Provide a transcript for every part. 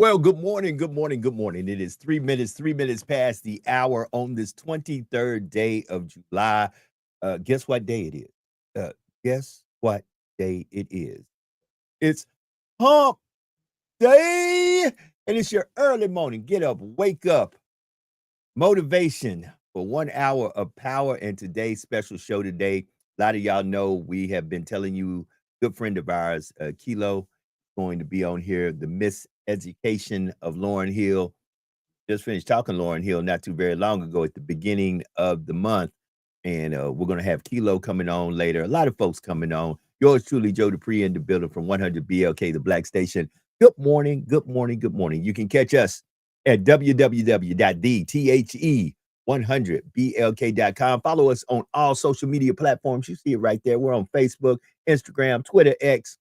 Well, good morning, good morning, good morning. It is 3 minutes past the hour on this 23rd day of July. Guess what day it is? Uh, guess what day it is? It's hump day, and it's your early morning. Get up, wake up, motivation for 1 hour of power. And today's special show today, a lot of y'all know we have been telling you, good friend of ours, Kilo, going to be on here, the miseducation of Lauren Hill. Just finished talking to Lauren Hill not too very long ago at the beginning of the month. And we're going to have Kilo coming on later. A lot of folks coming on. Yours truly, Joe Dupree, in the building from 100 BLK, the Black Station. Good morning, good morning, good morning. You can catch us at www.the100blk.com. Follow us on all social media platforms. You see it right there. We're on Facebook, Instagram, Twitter, X,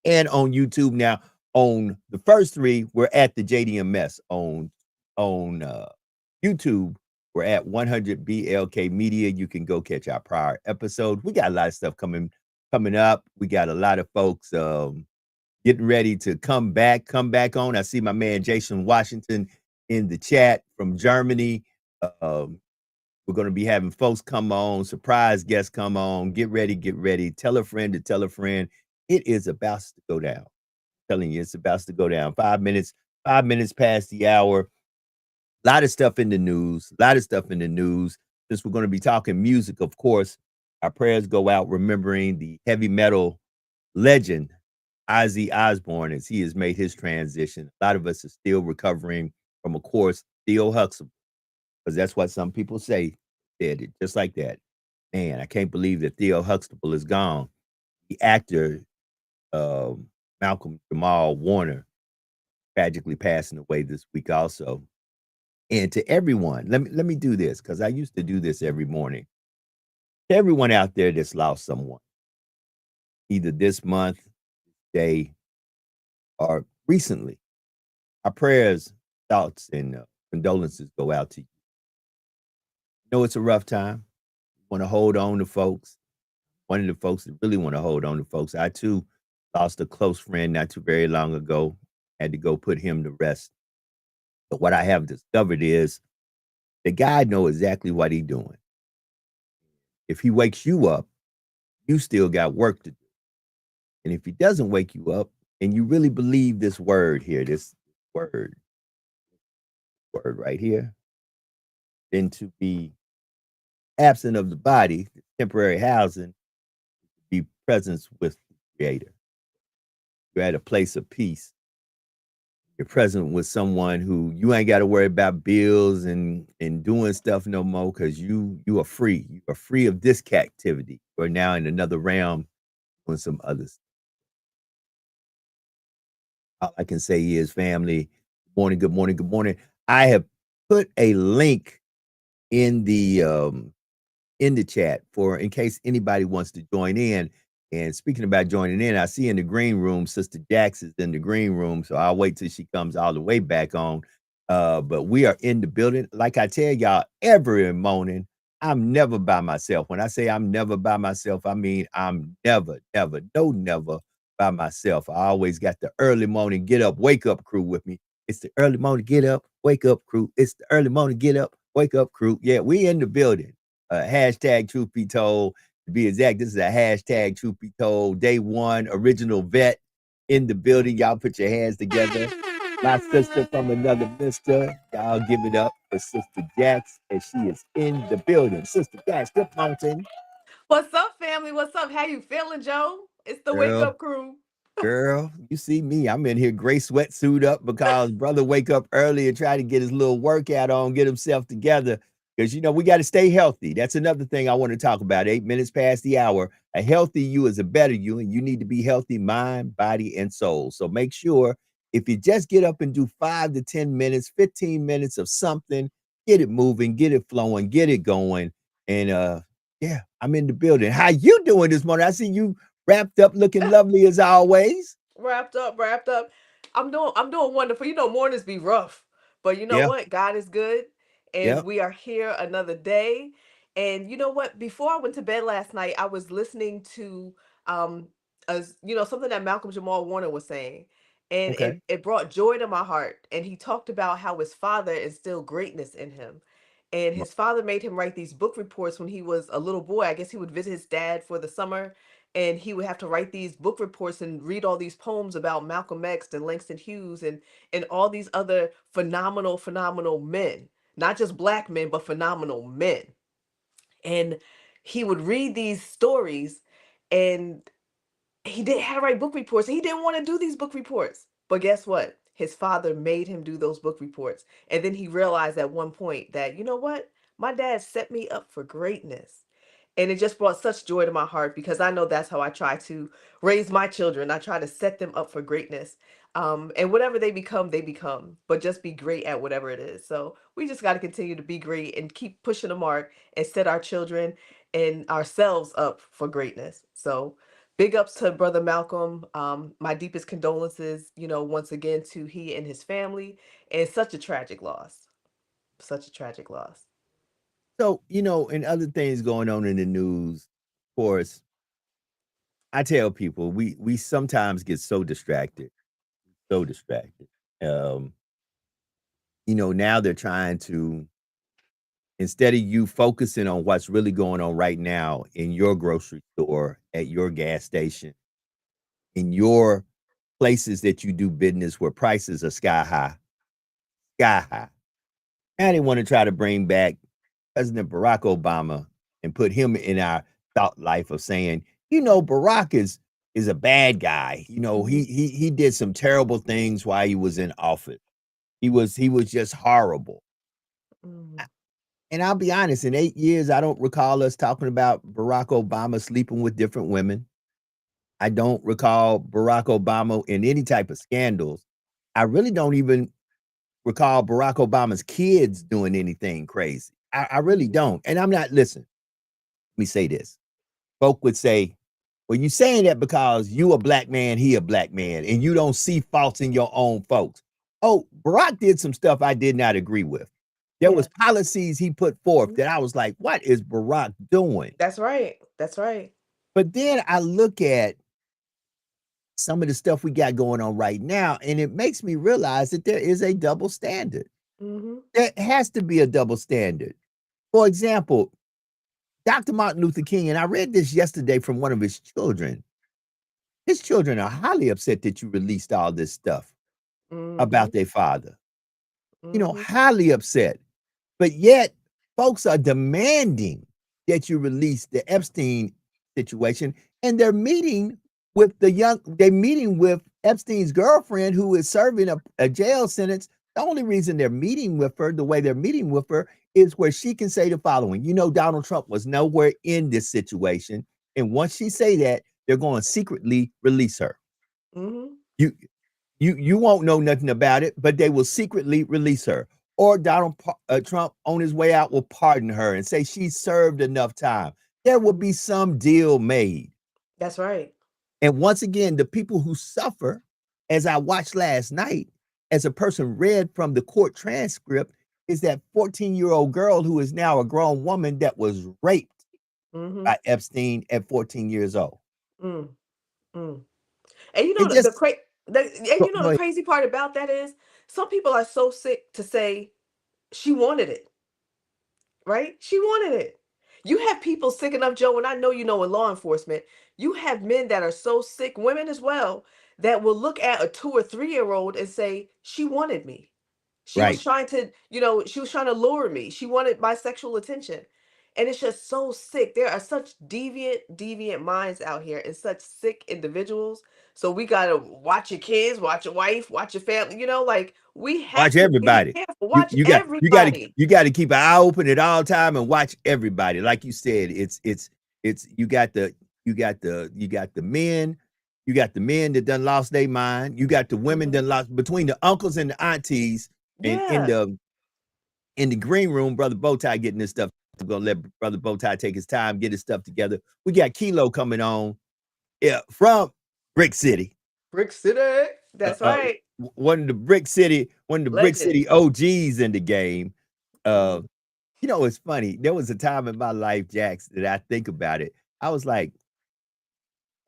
and on YouTube now. On the first three, we're at the JDMS. On YouTube, we're at 100 BLK Media. You can go catch our prior episode. We got a lot of stuff coming up. We got a lot of folks getting ready to come back on. I see my man Jason Washington in the chat from Germany. We're going to be having folks come on, surprise guests come on. Get ready. Tell a friend to tell a friend. It is about to go down. I'm telling you, it's about to go down. 5 minutes past the hour. A lot of stuff in the news. Since we're going to be talking music, of course, our prayers go out remembering the heavy metal legend, Ozzy Osbourne, as he has made his transition. A lot of us are still recovering from, of course, Theo Huxtable, because that's what some people say. Said it just like that. Man, I can't believe that Theo Huxtable is gone. The actor, Malcolm Jamal Warner, tragically passing away this week also. And to everyone, let me do this, because I used to do this every morning. To everyone out there that's lost someone, either this month, day, or recently, our prayers, thoughts, and condolences go out to you. I know it's a rough time. Want to hold on to folks. One of the folks that really want to hold on to folks. I too lost a close friend not too very long ago. Had to go put him to rest. But what I have discovered is the guy know exactly what he's doing. If he wakes you up, you still got work to do. And if he doesn't wake you up, and you really believe this word here, this word, word right here, then to be absent of the body, temporary housing, be presence with the creator. You're at a place of peace. You're present with someone who you ain't got to worry about bills and doing stuff no more, because you are free. You are free of this captivity. You're now in another realm doing some others. All I can say is, family, good morning, good morning, good morning. I have put a link in the chat for in case anybody wants to join in. And speaking about joining in, I see in the green room, Sister Jax is in the green room, so I'll wait till she comes all the way back on. But we are in the building. Like I tell y'all every morning, I'm never by myself. When I say I'm never by myself, I mean I'm never by myself. I always got the early morning get up, wake up crew with me. It's the early morning get up, wake up crew. It's the early morning get up, wake up crew. Yeah, we in the building. Hashtag truth be told. To be exact, this is a hashtag truth be told. Day one, original vet in the building. Y'all put your hands together. My sister from another mister. Y'all give it up for Sister Jax, as she is in the building. Sister Jax, good mountain. What's up, family? What's up? How you feeling, Joe? It's the Wake Girl, Up Crew. girl, you see me. I'm in here gray sweatsuit up because brother wake up early and try to get his little workout on, get himself together. Because we got to stay healthy. That's another thing I want to talk about. 8 minutes past the hour. A healthy you is a better you, and you need to be healthy mind, body, and soul. So make sure if you just get up and do 5 to 10 minutes, 15 minutes of something, get it moving, get it flowing, get it going. And yeah, I'm in the building. How you doing this morning? I see you wrapped up, looking lovely as always. Wrapped up. I'm doing wonderful. Mornings be rough, but you know Yeah, what? God is good, and yep. we are here another day. And you know what? Before I went to bed last night, I was listening to um, as something that Malcolm Jamal Warner was saying, and Okay. it brought joy to my heart. And he talked about how his father instilled greatness in him. And Right. his father made him write these book reports when he was a little boy. I guess he would visit his dad for the summer, and he would have to write these book reports and read all these poems about Malcolm X and Langston Hughes and all these other phenomenal men, not just black men, but phenomenal men. And he would read these stories, and he didn't have to write book reports. He didn't want to do these book reports. But guess what? His father made him do those book reports. And then he realized at one point that, you know what? My dad set me up for greatness. And it just brought such joy to my heart because I know that's how I try to raise my children. I try to set them up for greatness. And whatever they become, they become. But just be great at whatever it is. So we just got to continue to be great and keep pushing the mark and set our children and ourselves up for greatness. So big ups to Brother Malcolm. My deepest condolences, once again to he and his family. And such a tragic loss. Such a tragic loss. So, and other things going on in the news, of course, I tell people we sometimes get so distracted, so distracted. Um, now they're trying to, instead of you focusing on what's really going on right now in your grocery store, at your gas station, in your places that you do business where prices are sky high, sky high. Now they want to try to bring back President Barack Obama and put him in our thought life of saying, Barack is a bad guy. Mhm. He did some terrible things while he was in office. He was just horrible. Mm. And I'll be honest, in 8 years, I don't recall us talking about Barack Obama sleeping with different women. I don't recall Barack Obama in any type of scandals. I really don't even recall Barack Obama's kids doing anything crazy. I really Mhm. don't. And I'm not, listen, let me say this. Folk would say, well, you saying that because you a black man, he a black man, and you don't see faults in your own folks. Oh, Barack did some stuff I did not agree with. There Yeah. was policies he put forth Mhm. that I was like, what is Barack doing? That's right. That's right. But then I look at some of the stuff we got going on right now, and it makes me realize that there is a double standard. Mhm. There has to be a double standard. For example, Dr. Martin Luther King, and I read this yesterday from one of his children. His children are highly upset that you released all this stuff about Mhm. their father, Mhm. highly upset. But yet, folks are demanding that you release the Epstein situation, and they're meeting with Epstein's girlfriend who is serving a jail sentence. The only reason they're meeting with her the way they're meeting with her is where she can say the following, Donald Trump was nowhere in this situation. And once she say that, they're going to secretly release her. Mhm. You you won't know nothing about it, but they will secretly release her. Or Trump on his way out will pardon her and say she served enough time. There will Mhm. be some deal made. That's right. And once again, the people who suffer, as I watched last night, as a person read from the court transcript, is that 14-year-old girl who is now a grown woman that was raped Mhm. by Epstein at 14 years old. Mm. Mm. And It the just the go ahead. crazy part about that is some people are so sick to say she wanted it, right? She wanted it. You have people sick enough, Joe, and I know you know in law enforcement, you have men that are so sick, women as well, that will look at a 2 or 3-year-old and say, she wanted me. She was Right. trying to, she was trying to lure me. She wanted my sexual attention. And it's just so sick. There are such deviant minds out here and such sick individuals. So we gotta watch your kids, watch your wife, watch your family. Like we Watch have to be everybody. careful. You Watch you got you gotta everybody. you gotta keep an eye open at all time and watch everybody. Like you said, it's you got the men, that done lost their mind. You got the women Mhm. done lost between the uncles and the aunties and Yeah. in the green room, brother Bowtie getting this stuff. I'm gonna let brother Bowtie take his time, get his stuff together. We got Kilo coming on, yeah, from Brick City. Brick City. Uh, That's uh, right. one of the Brick Legend. City OGs in the game. Uh, Mhm. it's funny. There was a time in my life, Jax, that I think about it. I was like,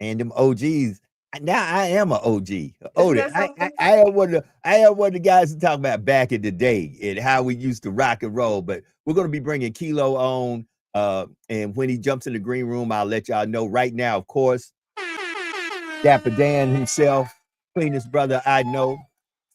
and them OGs, Now I am an OG. Isn't Older. that something? I am one of the guys who talk about back in the day and how we used to rock and roll. But we're gonna be bringing Kilo on. And when he jumps in the green room, I'll let y'all know. Right now, of course, Dapper Dan himself, cleanest brother I know,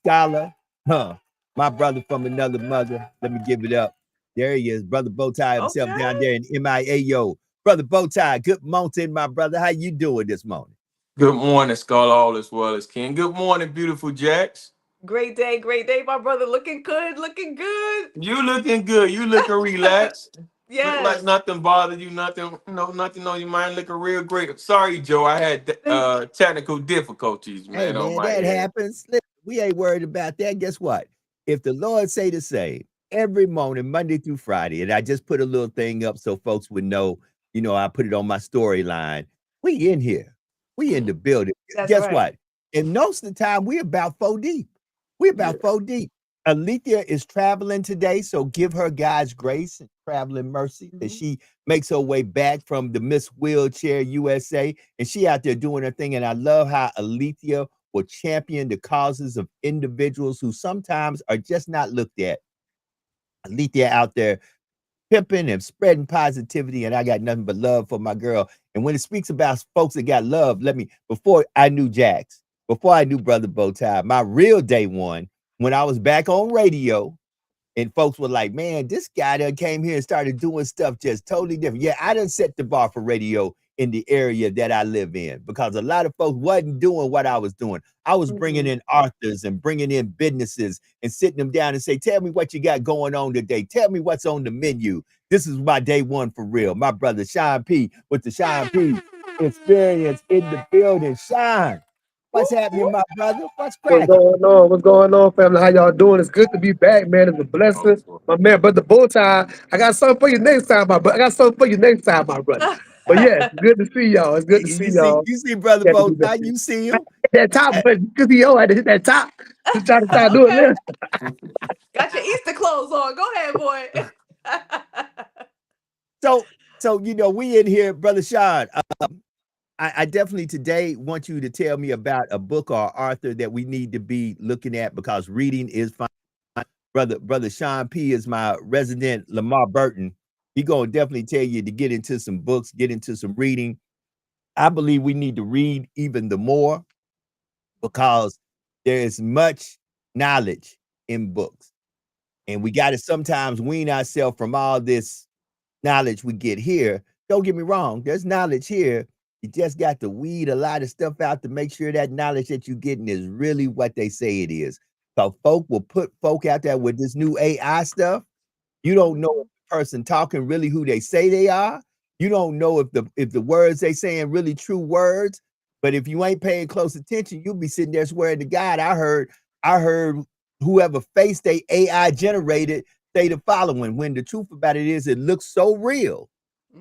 Scholar, my brother from another mother. Let me give it up. There he is, brother Bowtie himself down Okay. there in MIA. Yo, brother Bowtie, good morning, my brother. How you doing this morning? Good morning, Skull, all as well as King. Good morning, beautiful Jax. Great day, my brother. Looking good, looking good. You looking good. You looking relaxed. Look like Yes. nothing bothered you, nothing, nothing on your mind. Looking real great. Sorry, Joe. I had technical difficulties, Hey man, on man, my that end. happens. Listen, we ain't worried about that. Guess what? If the Lord say the same every morning, Monday through Friday, and I just put a little thing up so folks would know, I put it on my storyline. We in here. We in the building. That's Guess right. what? And most of the time, we about 4 deep. We Yeah. about 4 deep. Alethea is traveling today, so give her God's grace and traveling mercy that she makes her way back from the Miss Wheelchair USA, and she out there doing her thing. And I love how Alethea will champion the causes of individuals who sometimes are just not looked at. Alethea out there pimping and spreading positivity, and I got nothing but love for my girl. And when it speaks about folks that got love, before I knew Jax, before I knew Brother Bowtie, my real day one, when I was back on radio, and folks were like, man, this guy done came here and started doing stuff just totally different. Yeah, I done set the bar for radio in the area that I live in because a lot of folks wasn't doing what I was doing. I was bringing in authors and bringing in businesses and sitting them down and say, tell me what you got going on today. Tell me what's on the menu. This is my day one for real. My brother, Sean P. with the Sean P. Experience in the building. Sean, what's happening, my brother? What's What's cracking? going on? What's going on, family? How y'all doing? It's good to be back, man. It's a blessing. My man, brother Bowtie, I got something for you next time, my brother. I got something for you next time, my brother. But yeah, it's good to see y'all. It's good to see y'all. You see Brother Glad to be back. Bowtie, you see him? That top, but because he had to hit that top to try to start doing Okay. this. Got your Easter clothes on. Go ahead, boy. So we in here, Brother Sean. I definitely today want you to tell me about a book or author that we need to be looking at because reading is fine. Brother Sean P is my resident Lamar Burton. He gonna definitely tell you to get into some books, get into some reading. I believe we need to read even the more because there is much knowledge in books. And we got to sometimes wean ourselves from all this knowledge we get here. Don't get me wrong, there's knowledge here. You just got to weed a lot of stuff out to make sure that knowledge that you're getting is really what they say it is. So folk will put folk out there with this new AI stuff. You don't know if the person talking really who they say they are. You don't know if the words they saying really true words. But if you ain't paying close attention, you'll be sitting there swearing to God. I heard whoever face they AI generated say the following. When the truth about it is, it looks so real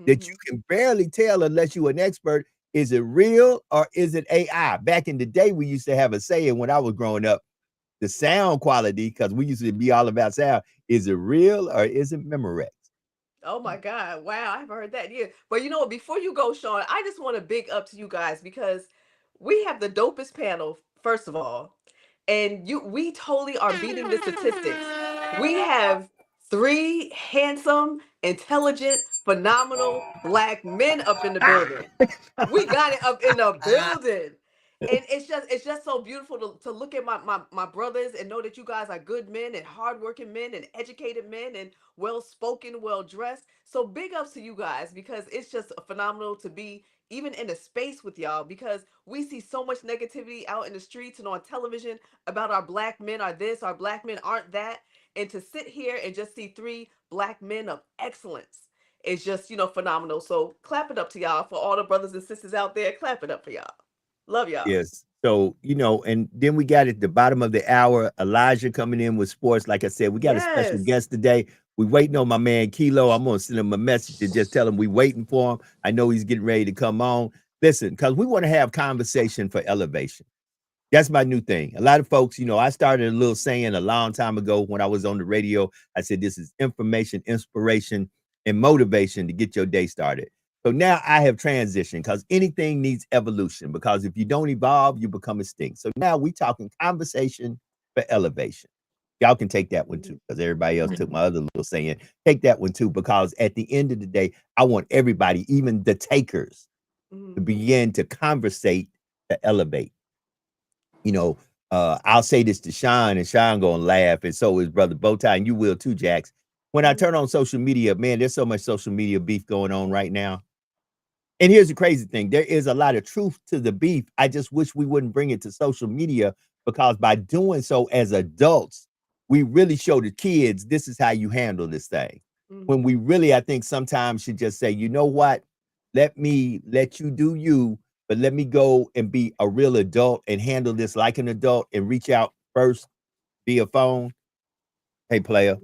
that you can barely tell unless you're an expert. Is it real or is it AI? Back in the day, we used to have a saying when I was growing up, the sound quality, because we used to be all about sound. Is it real or is it Memorex? Oh my God. Wow. I haven't heard that yet. But you know what? Before you go, Sean, I just want to big up to you guys because we have the dopest panel, first of all. And we totally are beating the statistics. We have three handsome, intelligent, phenomenal black men up in the building. We got it up in the building. And it's just so beautiful to look at my brothers and know that you guys are good men and hardworking men and educated men and well spoken, well dressed. So big ups to you guys because it's just phenomenal to be even in a space with y'all because we see so much negativity out in the streets and on television about our black men are this, our black men aren't that. And to sit here and just see three black men of excellence is just, phenomenal. So clap it up to y'all for all the brothers and sisters out there. Clap it up for y'all. Love y'all. Yes. So, and then we got at the bottom of the hour, Elijah coming in with sports. Like I said, we got a special Yes. guest today. We waiting on my man Kilo. I'm gonna send him a message to just tell him we waiting for him. I know he's getting ready to come on. Listen, because we want to have conversation for elevation. That's my new thing. A lot of folks, I started a little saying a long time ago when I was on the radio. I said, this is information, inspiration, and motivation to get your day started. So now I have transitioned because anything needs evolution, because if you don't evolve, you become extinct. So now we talking conversation for elevation. Y'all can take that one too, because everybody else took my other little saying. Take that one too, because at the end of the day, I want everybody, even the takers, to begin to conversate, to elevate. You know, I'll say this to Sean, and Sean gonna laugh, and so is Brother Bowtie, and you will too, Jax. When I turn on social media, man, there's so much social media beef going on right now. And here's the crazy thing. There is a lot of truth to the beef. I just wish we wouldn't bring it to social media, because by doing so as adults, we really show the kids this is how you handle this thing. When we really, I think sometimes should just say, you know what? Let me let you do you, but let me go and be a real adult and handle this like an adult and reach out first via phone. Hey, player,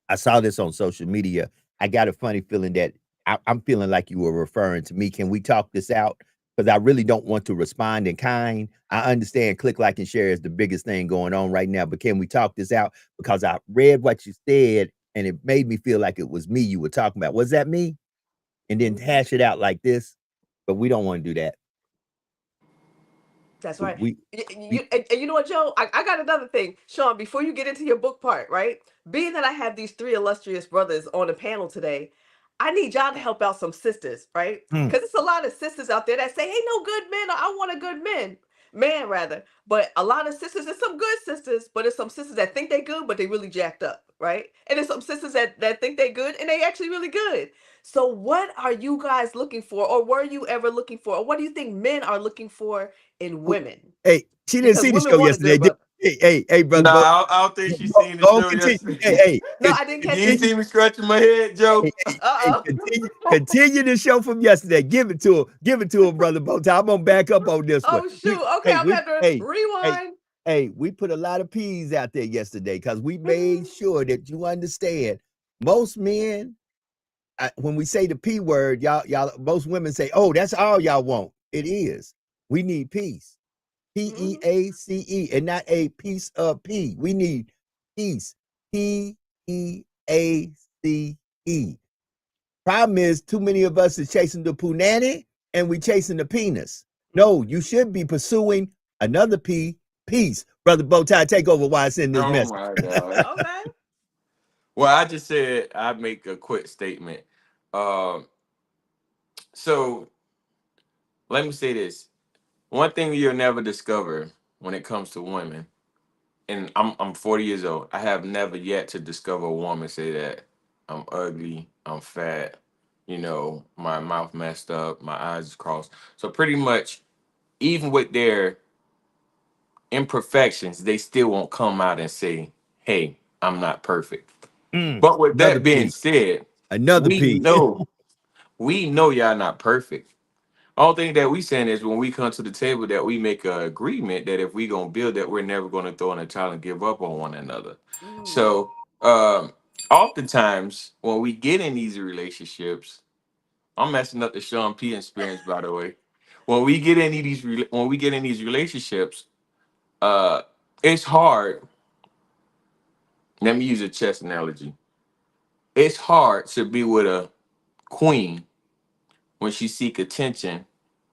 I saw this on social media. I got a funny feeling that I'm feeling like you were referring to me. Can we talk this out? Because I really don't want to respond in kind. I understand click, like, and share is the biggest thing going on right now, but can we talk this out? Because I read what you said and it made me feel like it was me you were talking about. Was that me? And then hash it out like this, but we don't want to do that. That's right. We And you know what, Joe? I got another thing. Sean, before you get into your book part, right? Being that I have these three illustrious brothers on the panel today, I need y'all to help out some sisters, right? Because it's a lot of sisters out there that say, hey, no good men, or I want a good man rather. But a lot of sisters, there's some good sisters, but there's some sisters that think they good, but they really jacked up, right? And there's some sisters that think they good and they actually really good. So what are you guys looking for, or were you ever looking for, or what do you think men are looking for in women? Hey, she didn't Because see the women show want a yesterday. good brother. Hey, brother. Nah, I don't think she seen the Go show continue. yesterday. Hey, No, I didn't catch You ain't it. see me scratching my head, Joe? Uh-oh. Continue the show from yesterday. Give it to him, brother Bowtie. I'm gonna back up on this one. Oh, shoot. Okay, I'm going to have to rewind. Hey, we put a lot of P's out there yesterday because we made sure that you understand. Most men, when we say the P word, y'all, most women say, "Oh, that's all y'all want." It is. We need peace. P-E-A-C-E, and not a piece of P. We need peace. P-E-A-C-E. Problem is, too many of us is chasing the punani and we chasing the penis. No, you should be pursuing another P, peace. Brother Bowtie, take over while I send this message. My God. Okay. Well, I just said I'd make a quick statement. So let me say this. One thing you'll never discover when it comes to women, and I'm 40 years old. I have never yet to discover a woman say that I'm ugly, I'm fat, my mouth messed up, my eyes is crossed. So pretty much, even with their imperfections, they still won't come out and say, "Hey, I'm not perfect." But with Another that being P. said, Another we P. know y'all not perfect. All thing that we saying is when we come to the table that we make an agreement that if we gonna build that we're never gonna throw in a towel and give up on one another. So oftentimes when we get in these relationships, I'm messing up the Sean P experience by the way. When we get in these relationships, it's hard. Let me use a chess analogy. It's hard to be with a queen when she seek attention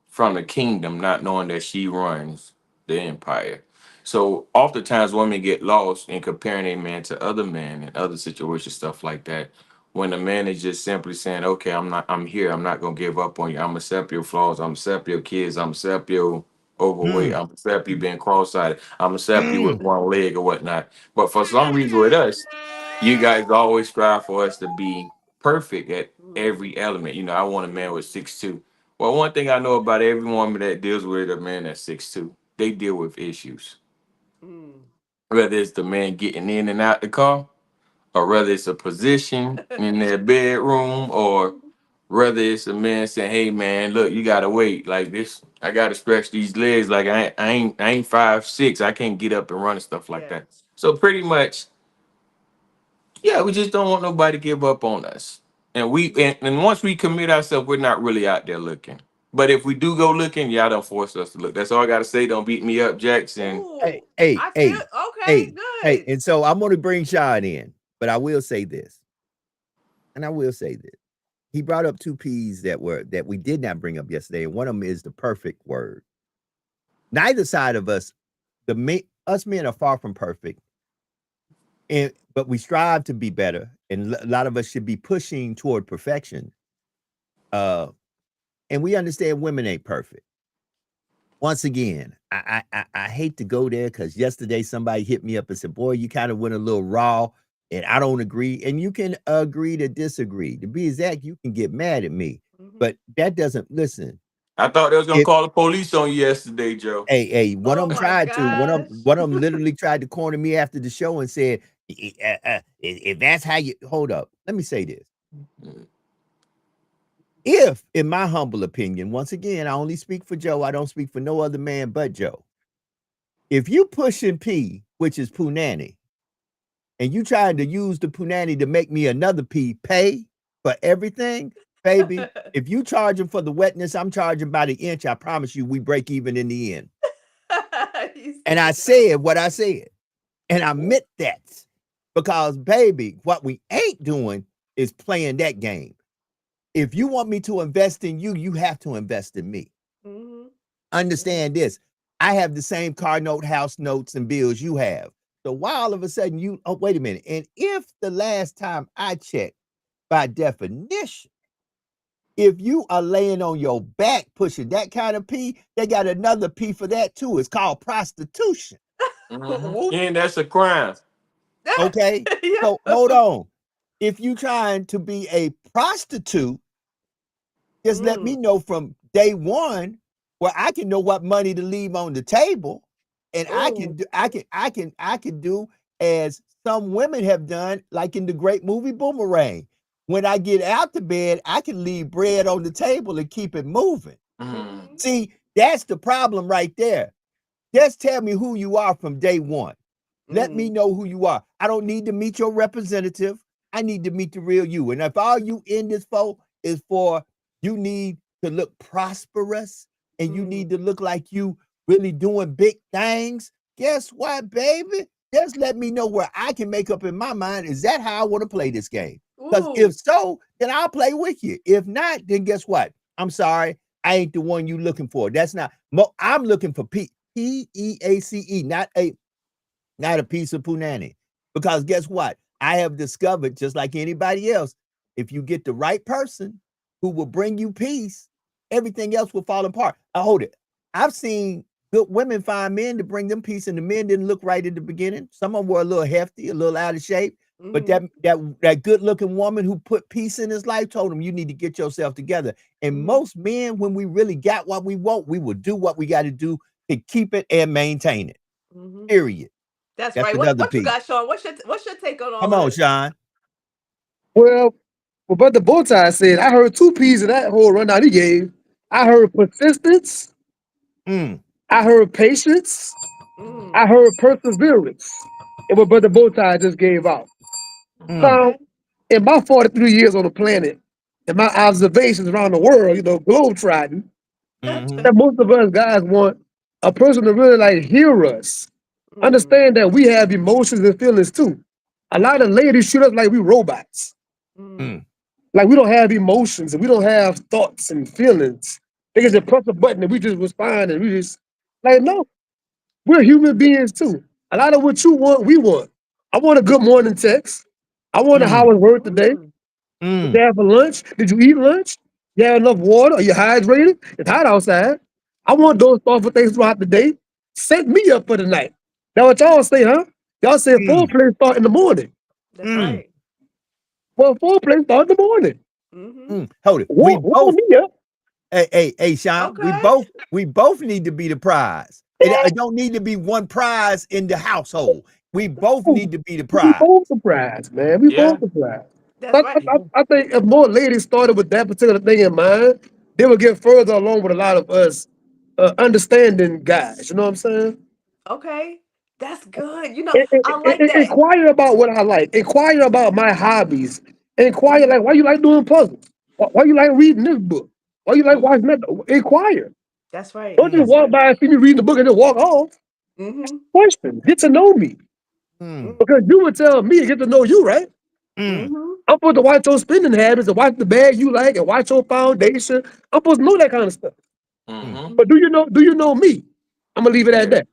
from the kingdom, not knowing that she runs the empire. So oftentimes women get lost in comparing a man to other men and other situations, stuff like that. When a man is just simply saying, okay, I'm here, I'm not gonna give up on you. I'm gonna accept your flaws, I'm gonna accept your kids, I'm gonna accept your overweight, I'm gonna accept you being cross-eyed, I'm gonna accept you with one leg or whatnot. But for some reason with us, you guys always strive for us to be perfect at every element. I want a man with 6'2". Well, one thing I know about every woman that deals with a man that's 6'2", they deal with issues. Whether it's the man getting in and out the car, or whether it's a position in their bedroom, or whether it's a man saying, "Hey, man, look, you gotta wait like this. I gotta stretch these legs. Like I ain't 5'6". I can't get up and run and stuff like that." So pretty much, yeah, we just don't want nobody to give up on us. And once we commit ourselves, we're not really out there looking. But if we do go looking, y'all don't force us to look. That's all I gotta say. Don't beat me up, Jackson. I feel okay, good. And so I'm going to bring Sean in, but I will say this. And I will say this. he brought up two P's that we did not bring up yesterday, and one of them is the perfect word. Neither side of us, us men are far from perfect, but we strive to be better, and a lot of us should be pushing toward perfection. And we understand women ain't perfect. Once again, I hate to go there because yesterday somebody hit me up and said, "Boy, you kind of went a little raw." And I don't agree. And you can agree to disagree. To be exact, you can get mad at me. But that doesn't listen. I thought they was gonna call the police on you yesterday, Joe. Hey, one of Oh them my tried to. One of them gosh. literally tried to corner me after the show and said, if that's how you hold up, let me say this. If, in my humble opinion, once again, I only speak for Joe, I don't speak for no other man but Joe. If you pushing P, which is punani, and you trying to use the punani to make me another P pay for everything, baby, if you charging for the wetness, I'm charging by the inch. I promise you, we break even in the end. And I said what I said, and I meant that, because baby, what we ain't doing is playing that game. If you want me to invest in you, you have to invest in me. Understand this. I have the same car note, house notes, and bills you have. So why all of a sudden oh, wait a minute. And if the last time I checked, by definition, if you are laying on your back pushing that kind of P, they got another P for that too. It's called prostitution. And that's a crime. Okay. So hold on. If you trying to be a prostitute, just let me know from day one where I can know what money to leave on the table. And I can do as some women have done, like in the great movie Boomerang. When I get out to bed, I can leave bread on the table and keep it moving. See, that's the problem right there. Just tell me who you are from day one. Let me know who you are. I don't need to meet your representative. I need to meet the real you. And if all you in this for is for you need to look prosperous and you need to look like you really doing big things, guess what, baby? Just let me know where I can make up in my mind. Is that how I want to play this game? Because if so, then I'll play with you. If not, then guess what? I'm sorry. I ain't the one you looking for. That's not. I'm looking for P-E-A-C-E, not a piece of punani. Because guess what? I have discovered, just like anybody else, if you get the right person who will bring you peace, everything else will fall apart. Hold it. I've seen good women find men to bring them peace, and the men didn't look right at the beginning. Some of them were a little hefty, a little out of shape. But that good-looking woman who put peace in his life told him, you need to get yourself together. And most men, when we really got what we want, we will do what we got to do to keep it and maintain it. Period. That's right. What you got, Sean? What's your take on all Come on, this? Sean. Well, Brother Bowtie said, I heard two P's in that whole rundown he gave. I heard persistence. I heard patience. I heard perseverance. And what Brother Bowtie just gave out. Now, in my 43 years on the planet, and my observations around the world, globe trotting, that most of us guys want a person to really like hear us. Understand that we have emotions and feelings too. A lot of ladies shoot us like we robots. Like we don't have emotions and we don't have thoughts and feelings. They can just press a button and we just respond and we just like, no, we're human beings too. A lot of what you want, we want. I want a good morning text. I wonder how it worked today. Did you have a lunch? Did you eat lunch? You have enough water? Are you hydrated? It's hot outside. I want those thoughtful things throughout the day. Set me up for the night. That's what y'all say, huh? Y'all say foreplay start in the morning. That's right. Well, foreplay start in the morning. Hold it. Warm me up. Hey, Sean. Okay. We both need to be the prize. It don't need to be one prize in the household. We both need to be the prize. We both the prize, man. We both the prize. That's right. I think if more ladies started with that particular thing in mind, they would get further along with a lot of us understanding guys. You know what I'm saying? Okay. That's good. I like that. Inquire about what I like. Inquire about my hobbies. Inquire like why you like doing puzzles. Why you like reading this book. Why you like watching that? Inquire. That's right. Don't just walk by and see me reading the book and just walk off. Question. Get to know me. Because you would tell me to get to know you, right? I'm supposed to watch your spending habits and watch the bag you like and watch your foundation. I'm supposed to know that kind of stuff. Mm-hmm. But do you know me? I'm gonna leave it at Yeah. that.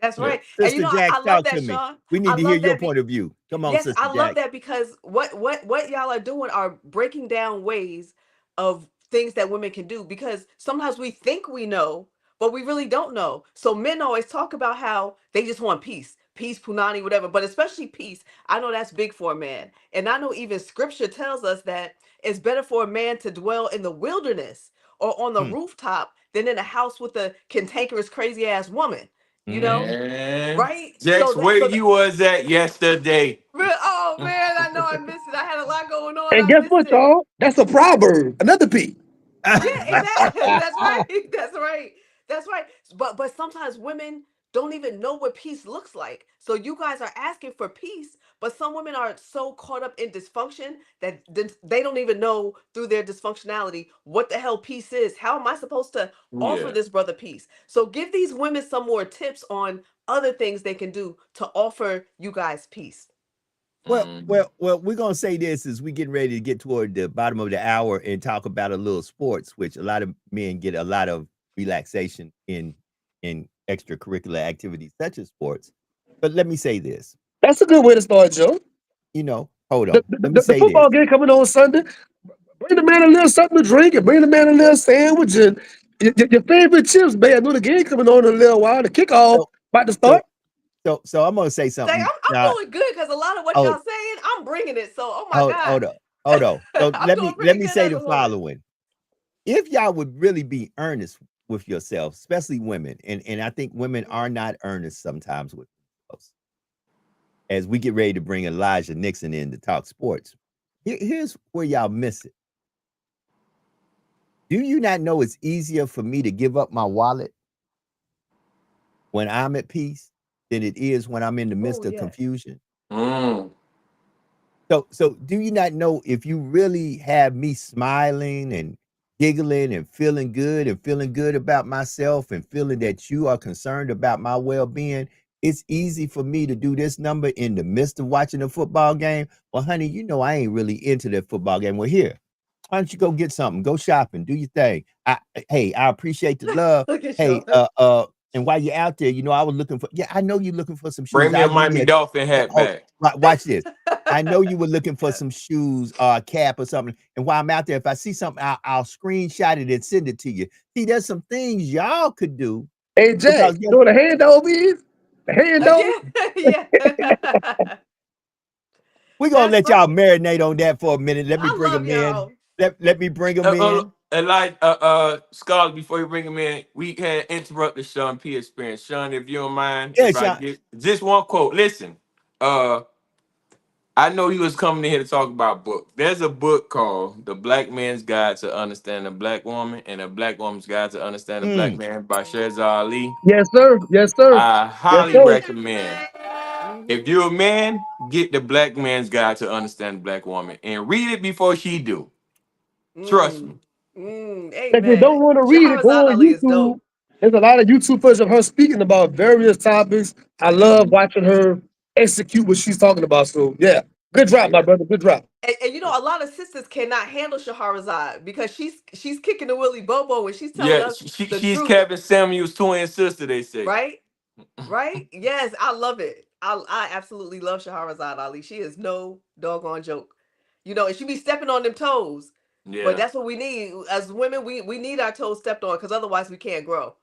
That's Yeah. right. And Sister I Jack, love talk that, to me. Sean. We need I to hear love your that. point of view. Come on, Yes, Sister I love Jack. that because what y'all are doing are breaking down ways of things that women can do, because sometimes we think we know, but we really don't know. So men always talk about how they just want peace, punani, whatever, but especially peace. I know that's big for a man. And I know even scripture tells us that it's better for a man to dwell in the wilderness or on the Mm, rooftop than in a house with a cantankerous, crazy ass woman. You know, mhm. Man, right? Jax, where you was at yesterday? Oh man, I know I missed it. I had a lot going on. And I guess missed what, it. y'all? That's a proverb. Another P. Yeah, exactly. That's right. That's right. That's right. But sometimes women don't even know what peace looks like. So you guys are asking for peace, but some women are so caught up in dysfunction that they don't even know through their dysfunctionality what the hell peace is. How am I supposed to offer Yeah. this brother peace? So give these women some more tips on other things they can do to offer you guys peace. Well, Mm. we're gonna say this as we getting ready to get toward the bottom of the hour and talk about a little sports, which a lot of men get a lot of relaxation in extracurricular activities such as sports. But let me say this, That's a good way to start, Joe. hold The, on. Let me the say this. football game coming on Sunday. Bring the man a little something to drink and bring the man a little sandwich and your favorite chips, man. I know the game coming on in a little while. The kickoff So about to so start. so I'm gonna say Say, something. I'm doing good because a lot of what Oh, y'all saying, I'm bringing it. So, oh my hold God, on, hold on. So I'm doing let pretty me good say as the a woman. following. If y'all would really be earnest with yourself, especially women, and I think women are not earnest sometimes with themselves. As we get ready to bring Elijah Nixon in to talk sports, here's where y'all miss it. Do you not know it's easier for me to give up my wallet when I'm at peace than it is when I'm in the midst Oh of yes. confusion? Mm. So do you not know if you really have me smiling and giggling and feeling good about myself and feeling that you are concerned about my well-being, it's easy for me to do this number in the midst of watching a football game? Well, honey, you know I ain't really into that football game. Well, here, why don't you go get something? Go shopping, do your thing. Hey, I appreciate the love. Look at Hey, Sean. and while you're out there, I was looking for, yeah, I know you're looking for some Bring shoes. me a I'll give Miami you Dolphin hat oh, back. watch this. I know you were looking for some shoes or a cap or something. And while I'm out there, if I see something, I'll screenshot it and send it to you. See, there's some things y'all could do Hey, Jack, because you know what a handover is? A handover? Yeah, yeah. we're gonna That's let y'all right. marinate on that for a minute. Let me I bring love them in. y'all. Let me bring them in. Scholar, before you bring him in, we can interrupt the Sean P experience. Sean, if you don't mind, Yeah, if I Sean. get just one quote. Listen, uh, I know he was coming in here to talk about book. There's a book called The Black Man's Guide to Understand a Black Woman and A Black Woman's Guide to Understand a Black Mm, Man by Shazza Ali. Yes, sir. Yes, sir. I Yes, highly sir. recommend. Hmm. If you're a man, get The Black Man's Guide to Understand a Black Woman and read it before she do. Trust me. Mm. Mm. If you Amen. don't want to read it, Shahrazad go on Ali is YouTube. dope. There's a lot of YouTube footage of her speaking about various topics. I love Mhm. watching her execute what she's talking about. So yeah, good drop, my Yeah. brother. Good drop. And a lot of sisters cannot handle Shahrazad because she's kicking the Willy Bobo and she's telling Yeah, us the she's truth, Kevin Samuel's twin sister, they say. right? Right? Yes, I love it. I absolutely love Shahrazad Ali. She is no doggone joke. And she be stepping on them toes. But Yeah. that's what we need. As women, we need our toes stepped on because otherwise we can't grow.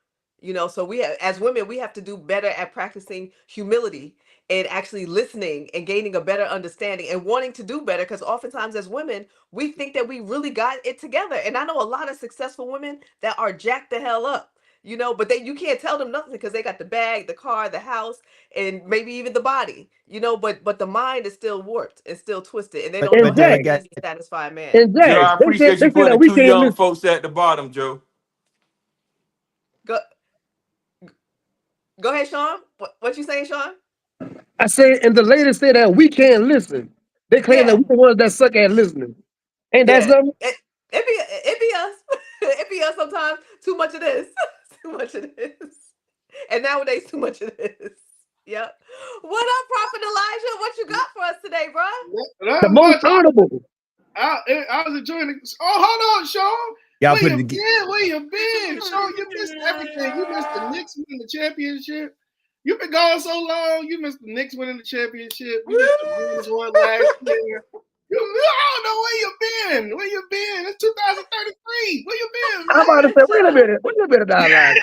So as women, we have to do better at practicing humility and actually listening and gaining a better understanding and wanting to do better, because oftentimes as women, we think that we really got it together. And I know a lot of successful women that are jacked the hell up. But you can't tell them nothing because they got the bag, the car, the house, and maybe even the body. But the mind is still warped and still twisted, and they don't know And But how then I it Jack, got means to satisfy a man. and Joe, Jack, I appreciate they you say that putting the we two can't young listen. folks at the bottom, Joe. Go go ahead, Sean. What you saying, Sean? I say, and the ladies say that we can't listen. They claim that Yeah, we're the ones that suck at listening. Ain't that yeah. something? It be us. It be us sometimes. Too much of this. Too much of this. And nowadays, too much of this. Yep. What up, Prophet Elijah? What you got for us today, bro? The most honorable. I was enjoying it. Oh, hold on, Sean. Y'all Where put you it been? Where you been? Sean, you missed everything. You missed the Knicks winning the championship. You've been gone so long. You missed the Knicks winning the championship. You missed the Bulls one last year. I don't know where you been. Where you been? It's 2033. Where you been, man? I'm about to say, wait a minute, Dialogue.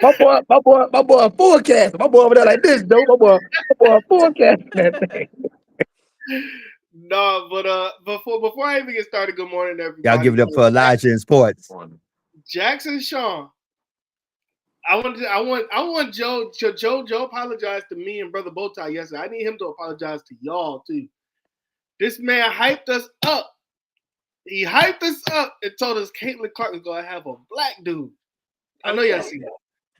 My boy forecast. My boy over there like this, though. My boy forecast that thing. No, but before I even get started, good morning, everybody. Y'all give it up for Elijah in sports. Jackson Sean. I want Joe apologized to me and Brother Bowtie yesterday. I need him to apologize to y'all too. This man hyped us up. He hyped us up and told us Caitlin Clark was gonna have a black dude. I know y'all see that.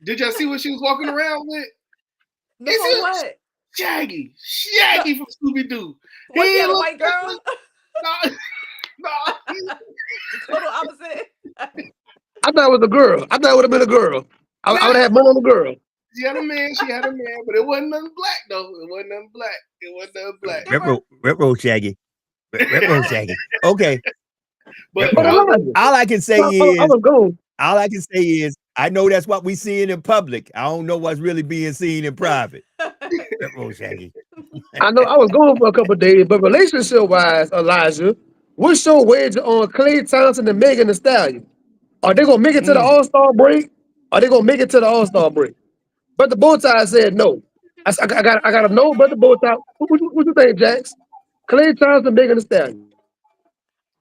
Did y'all see what she was walking around with? No, what? Shaggy from Scooby Doo. What, he had a white girl? No. Total opposite. I thought it was a girl. I thought it would have been a girl. I would have had money on the girl. She had a man, but it wasn't nothing black though. It wasn't nothing black. Retro Shaggy. Retro Shaggy. Okay. But all I can say I was going. All I can say is I know that's what we seeing in public. I don't know what's really being seen in private. Retro Shaggy. I know I was going for a couple of days, but relationship-wise, Elijah, what's your wager on Klay Thompson and Megan Thee Stallion? Are they gonna make it to the All-Star break? Are they gonna make it to the All-Star break? But the Bowtie said no. I got a no, but the Bowtie. What you think, Jax? Klay Thompson, Megan Thee Stallion.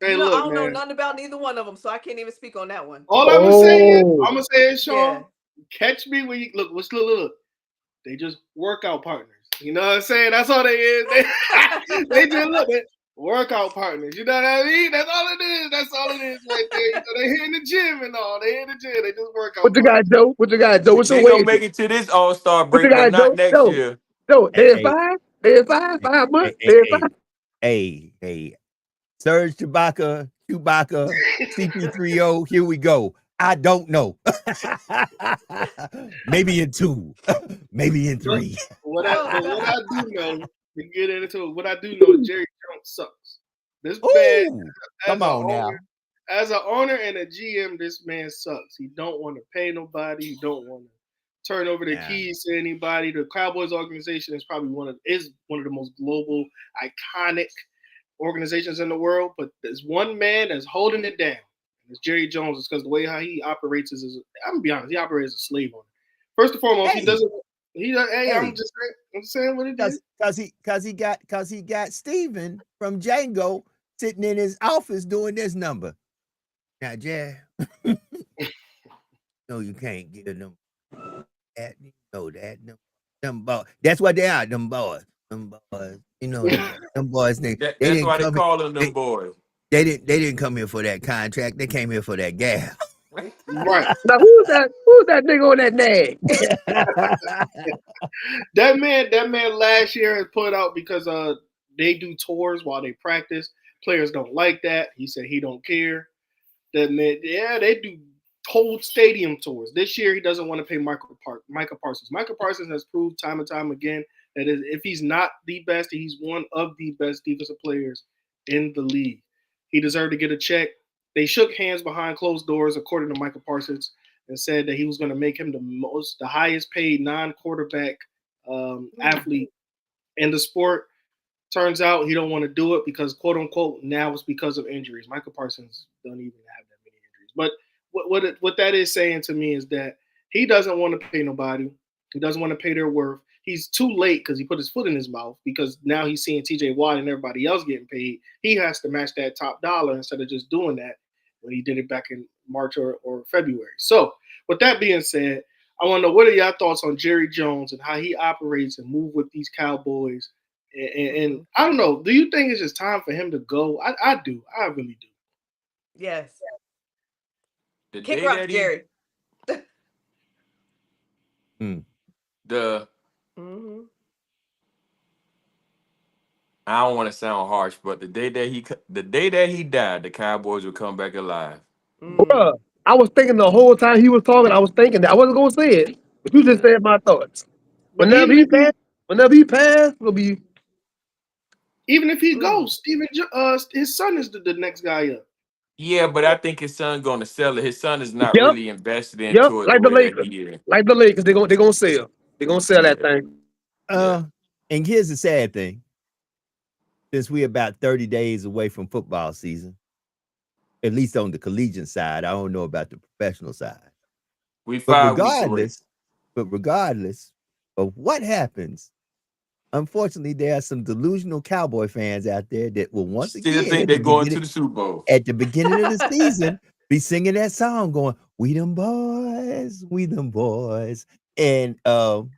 Hey, look, look, I don't man. know nothing about neither one of them, so I can't even speak on that one. All I'm gonna say is, Sean, catch me when you look. They just workout partners. You know what I'm saying? That's all they is. They just workout partners. You know what I mean? That's all it is. That's all it is right there. You know, they here in the gym and all. They in the gym. They just work out. What you got, Joe? What's They your gonna make it to this All-Star break, but not next year. Joe, they in five? They in 5 months? Hey. Serge Chewbacca, CP3O, here we go. I don't know. Maybe in 2, maybe in 3. What I do know, to get into it, what I do know is Jerry Jones sucks. This man, come on now. As an owner and a GM, this man sucks. He don't want to pay nobody. He don't want to turn over the keys to anybody. The Cowboys organization is probably one of the most global, iconic organizations in the world. But there's one man that's holding it down. It's Jerry Jones. It's because the way how he operates I'm gonna be honest, he operates as a slave owner. First and foremost, he doesn't. I'm just saying what it is. Because he got Steven from Django sitting in his office doing this number. Now, Jay, no, you can't get them. Them boys. That's what they are. Them boys. You know, them boys. That's why they call them them boys. They didn't come here for that contract. They came here for that gal. Right. Now who's that nigga on that nag? that man last year has put out because they do tours while they practice. Players don't like that. He said he don't care. That man, they do whole stadium tours. This year he doesn't want to pay Micah Parsons. Micah Parsons has proved time and time again that if he's not the best, he's one of the best defensive players in the league. He deserved to get a check. They shook hands behind closed doors, according to Micah Parsons, and said that he was going to make him the highest paid non-quarterback athlete in the sport. Turns out he don't want to do it because, quote unquote, now it's because of injuries. Micah Parsons don't even have that many injuries. But what that is saying to me is that he doesn't want to pay nobody. He doesn't want to pay their worth. He's too late because he put his foot in his mouth because now he's seeing TJ Watt and everybody else getting paid. He has to match that top dollar instead of just doing that when he did it back in March or February. So with that being said, I want to know, what are your thoughts on Jerry Jones and how he operates and move with these Cowboys? And I don't know, do you think it's just time for him to go? I do. I really do. Yes. Kick rocks, Jerry. I don't want to sound harsh, but the day that he died, the Cowboys will come back alive. Bruh, I was thinking the whole time he was talking, I was thinking that I wasn't gonna say it, but you just said my thoughts. But Whenever he passed, it'll be even if he goes, his son is the next guy up. Yeah, but I think his son going to sell it. His son is not Yep. really invested into it the like the way that Lakers. he is. Like the Lakers, they're gonna sell. They're gonna sell that thing. And here's the sad thing. Since we're about 30 days away from football season, at least on the collegiate side, I don't know about the professional side. We But 5 weeks away. regardless of what happens, unfortunately, there are some delusional Cowboy fans out there that will once Still again think they're going to the Super Bowl. at the beginning of the season be singing that song going, we them boys. And y'all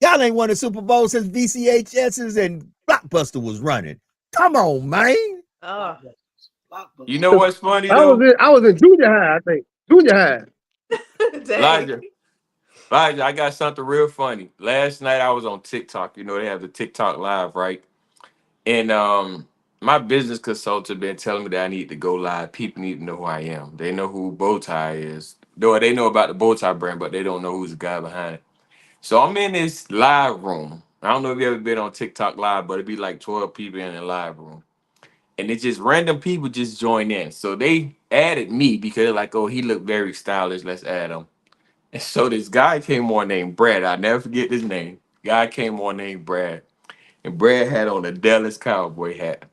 ain't won a Super Bowl since VCHS's and Blockbuster was running. Come on, man. You know what's funny I though? was in junior high, I think. Junior high. Elijah, I got something real funny. Last night I was on TikTok. You know, they have the TikTok live, right? And my business consultant been telling me that I need to go live. People need to know who I am. They know who Bowtie is. Though they know about the Bowtie brand, but they don't know who's the guy behind it. So I'm in this live room. I don't know if you ever been on TikTok live, but it'd be like 12 people in a live room. And it's just random people just join in. So they added me because they're like, oh, he looked very stylish. Let's add him. And so this guy came on named Brad. I'll never forget his name. Guy came on named Brad. And Brad had on a Dallas Cowboy hat.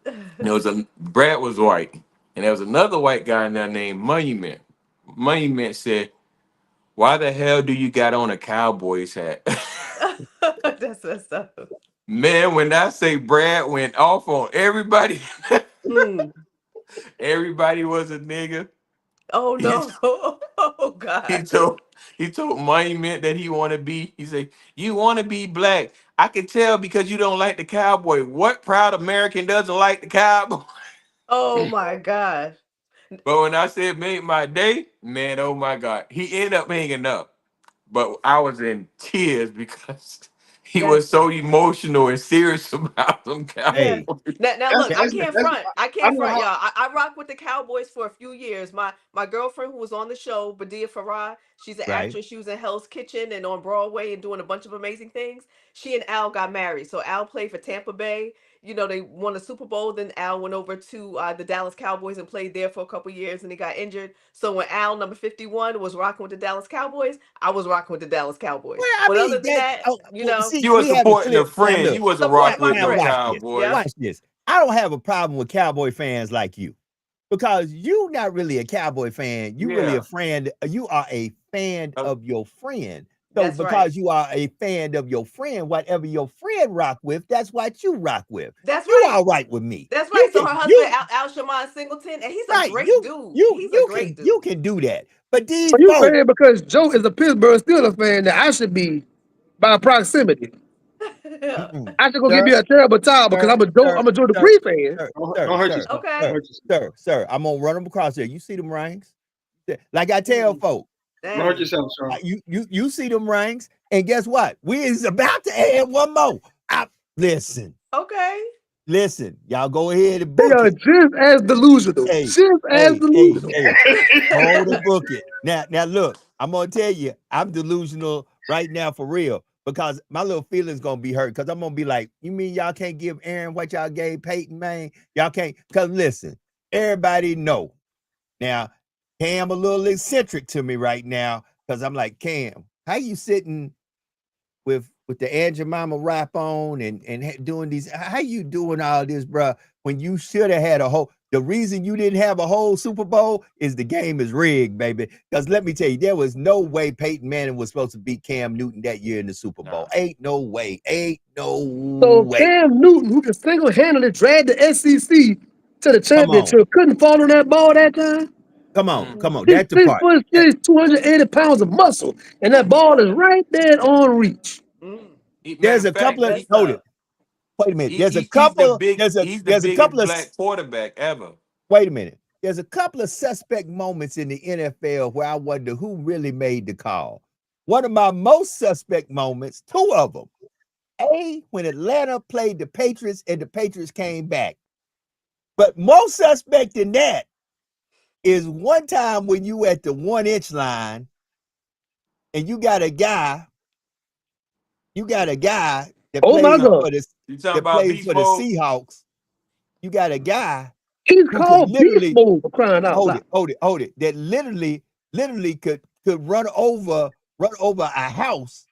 And Brad was white. And there was another white guy in there named Monument. Monument said, why the hell do you got on a Cowboys hat? That's what's up. Man, when I say Brad went off on everybody, everybody was a nigga. Oh no. Oh God. He told Monument that he want to be. He said, you want to be black. I can tell because you don't like the Cowboy. What proud American doesn't like the Cowboy? Oh my God. But when I said made my day, man, oh my God. He ended up hanging up. But I was in tears because he was so emotional and serious about them Cowboys. Now look, I can't front, how- y'all. I rock with the Cowboys for a few years. My girlfriend who was on the show, Badia Farah, she's an Right. actress. She was in Hell's Kitchen and on Broadway and doing a bunch of amazing things. She and Al got married. So Al played for Tampa Bay. You know, they won a Super Bowl. Then Al went over to the Dallas Cowboys and played there for a couple years and he got injured. So when Al, number 51, was rocking with the Dallas Cowboys, I was rocking with the Dallas Cowboys. Well, I But mean, other than that, you know, see, You were we have a supporting clear- a friend. Look, You wasn't Support rocking with my no friend. Cowboys. Yeah. Watch this. I don't have a problem with Cowboy fans like you because you're not really a Cowboy fan. You really Yeah. a friend. You are a fan of your friend. So That's because right. you are a fan of your friend, whatever your friend rock with, that's what you rock with. That's You right. all right with me. That's You right. So can- her you- husband, Al Shamon Singleton, and he's a right, great you, dude. You, He's you a great can dude. you can do that. But these So you folks, saying because Joe is a Pittsburgh Steelers fan that I should be by proximity. I should go give me a terrible towel because I'm a Joe Dupree fan. Don't hurt yourself. Okay. Don't hurt yourself. Sir, I'm gonna run them across there. You see them rings? Like I tell folks, Don't hurt yourself, Sean. you see them rings, and guess what? We is about to add one more. Listen, y'all go ahead and They book are it. just as delusional. Hey, Just as delusional. Hold the book it. Now look, I'm gonna tell you, I'm delusional right now for real because my little feelings gonna be hurt because I'm gonna be like, you mean y'all can't give Aaron what y'all gave Peyton, man? Y'all can't. Cause listen, everybody know now. Cam a little eccentric to me right now because I'm like, Cam, how you sitting with the Aunt Jemima rap on and doing these? How you doing all this, bro? When you should have had a whole. The reason you didn't have a whole Super Bowl is the game is rigged, baby. Because let me tell you, there was no way Peyton Manning was supposed to beat Cam Newton that year in the Super Bowl. Ain't no way. So Cam Newton, who can single-handedly drag the SEC to the championship, couldn't fall on that ball that time. Come on. He's That's the part. 280 pounds of muscle, and that ball is right there on reach. There's a couple of hold it. Wait a minute. There's a couple. There's a couple of black quarterback ever. Wait a minute. There's a couple of suspect moments in the NFL where I wonder who really made the call. One of my most suspect moments, two of them. When Atlanta played the Patriots and the Patriots came back. But more suspect than that, is one time when you at the 1 inch line and you got a guy that Oh my plays God. for the You talking about beast mode? Seahawks. You got a guy He's who could called beast literally mode for crying out loud. hold it. That literally could run over a house,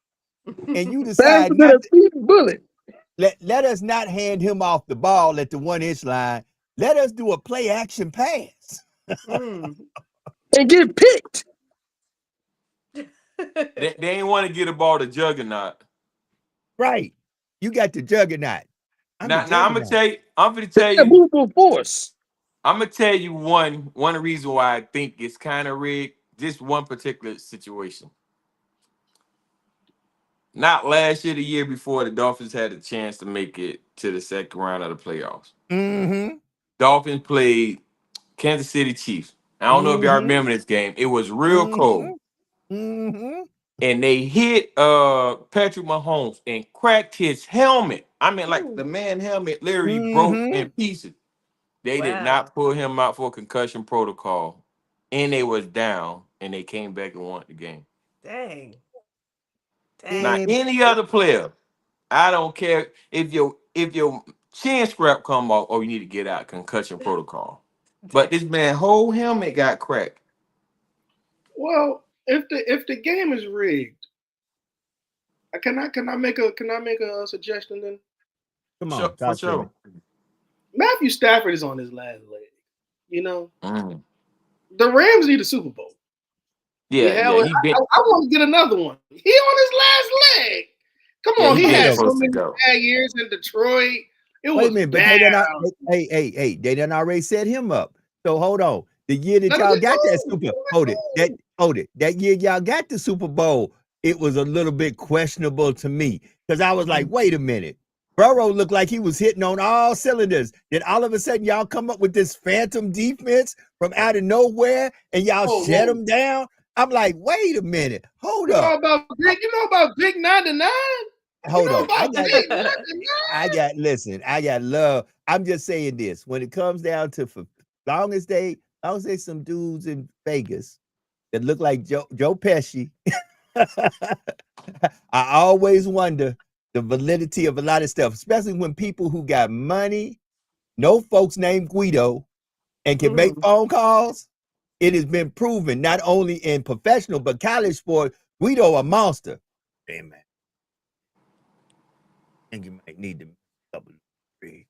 and you Faster decide than not a speed bullet. let us not hand him off the ball at the 1 inch line. Let us do a play action pass. Mm. And get picked. They ain't want to get a ball to Juggernaut. Right. You got the juggernaut. Now I'm gonna tell you. I'm gonna That's tell that you. movable force. I'm gonna tell you one reason why I think it's kind of rigged. Just one particular situation. Not last year, the year before, the Dolphins had a chance to make it to the second round of the playoffs. Mm-hmm. Dolphins played Kansas City Chiefs. I don't know if y'all remember this game. It was real cold. Mm-hmm. And they hit Patrick Mahomes and cracked his helmet. I mean, like the man helmet literally broke in pieces. They did not pull him out for concussion protocol. And they was down and they came back and won the game. Dang. Now, any other player, I don't care if your chin strap come off or you need to get out concussion protocol. But this man whole helmet got cracked. Well, if the game is rigged, can I make a suggestion then? Come Sure, on, for sure. Matthew Stafford is on his last leg. You know, Mm. the Rams need a Super Bowl. Yeah, I want to get another one. He on his last leg. Come on, he had so many bad years in Detroit. It was bad. They done already set him up. So hold on. The year that y'all got that Super that year y'all got the Super Bowl, it was a little bit questionable to me because I was like, wait a minute. Burrow looked like he was hitting on all cylinders. Then all of a sudden, y'all come up with this phantom defense from out of nowhere and y'all shut him down. I'm like, wait a minute. Hold up. You know about Big 99? Hold on. I got love. I'm just saying this. When it comes down to for long as they some dudes in Vegas that look like Joe Pesci, I always wonder the validity of a lot of stuff, especially when people who got money, know folks named Guido, and can make phone calls. It has been proven not only in professional but college sport, Guido a monster. Amen. I think you might need to double three.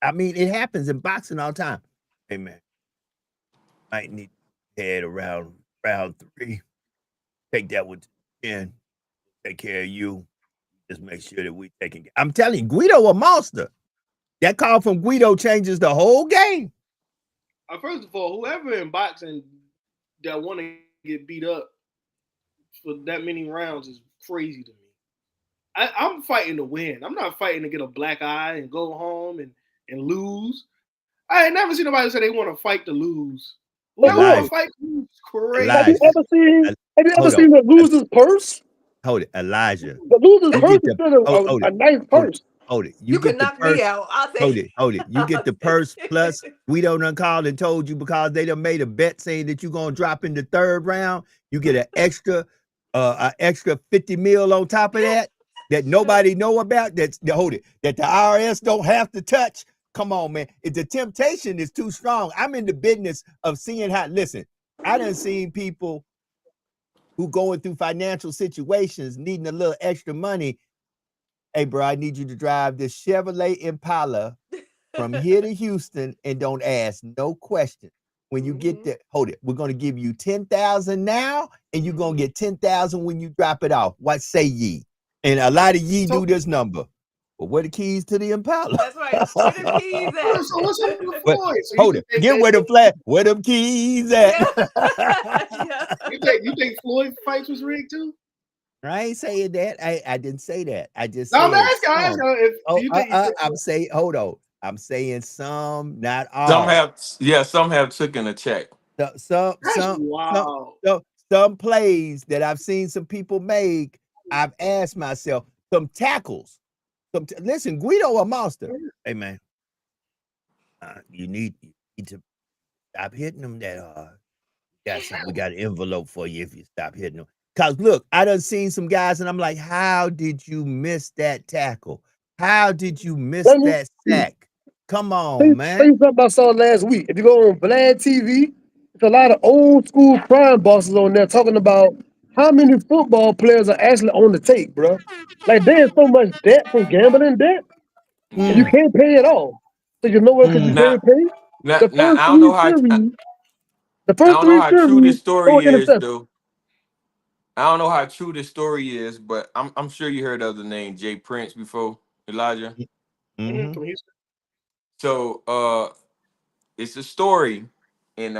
I mean, it happens in boxing all the time. Hey man, might need to head around round 3. Take that one to 10. Take care of you. Just make sure that we taking. I'm telling you, Guido a monster. That call from Guido changes the whole game. First of all, whoever in boxing that want to get beat up for that many rounds is crazy to me. I'm fighting to win. I'm not fighting to get a black eye and go home and lose. I ain't never seen nobody say they want to fight to lose. Whoever want to fight to lose is crazy. Have you ever seen the loser's purse? Hold it, Elijah. The loser's purse is still a nice purse. Hold it. You can knock me out. I'll take Hold it. You get the purse plus Guido done called and told you because they done made a bet saying that you're gonna drop in the 3rd round. You get an extra 50 mil on top of that nobody know about. That the IRS don't have to touch. Come on, man. If the temptation is too strong, I'm in the business of seeing how. Listen, I done seen people who going through financial situations needing a little extra money. Hey, bro, I need you to drive this Chevrolet Impala from here to Houston and don't ask no questions. When you get there, hold it. We're going to give you 10,000 now, and you're going to get 10,000 when you drop it off. What say ye? And a lot of ye do this number. But where the keys to the Impala? That's right. Where the keys at? So what's up with the Floyd? So hold it. Get where the flat. Where them keys at? Yeah. You think Floyd fights was rigged too? I ain't saying that. I didn't say that. I just said I'm saying, hold on. I'm saying some, not all. Some have taken a check. Some plays that I've seen some people make, I've asked myself, some tackles. Listen, Guido a monster. Hey man. You need to stop hitting them. We got an envelope for you if you stop hitting them. Cause look, I done seen some guys, and I'm like, how did you miss that tackle? How did you miss Let me that sack? Come tell on, you man. something I saw last week. If you go on Vlad TV, it's a lot of old school crime bosses on there talking about how many football players are actually on the take, bro. Like there's so much debt from gambling debt, and you Mm. can't pay it all. So you know what? Because you Mm. Now, can't pay. The now, first I don't three know how series, the I first don't know three how true series, this story throw an is interception. though. I don't know how true this story is, but I'm sure you heard of the name Jay Prince before, Elijah. Mm-hmm. From Houston. So it's a story, and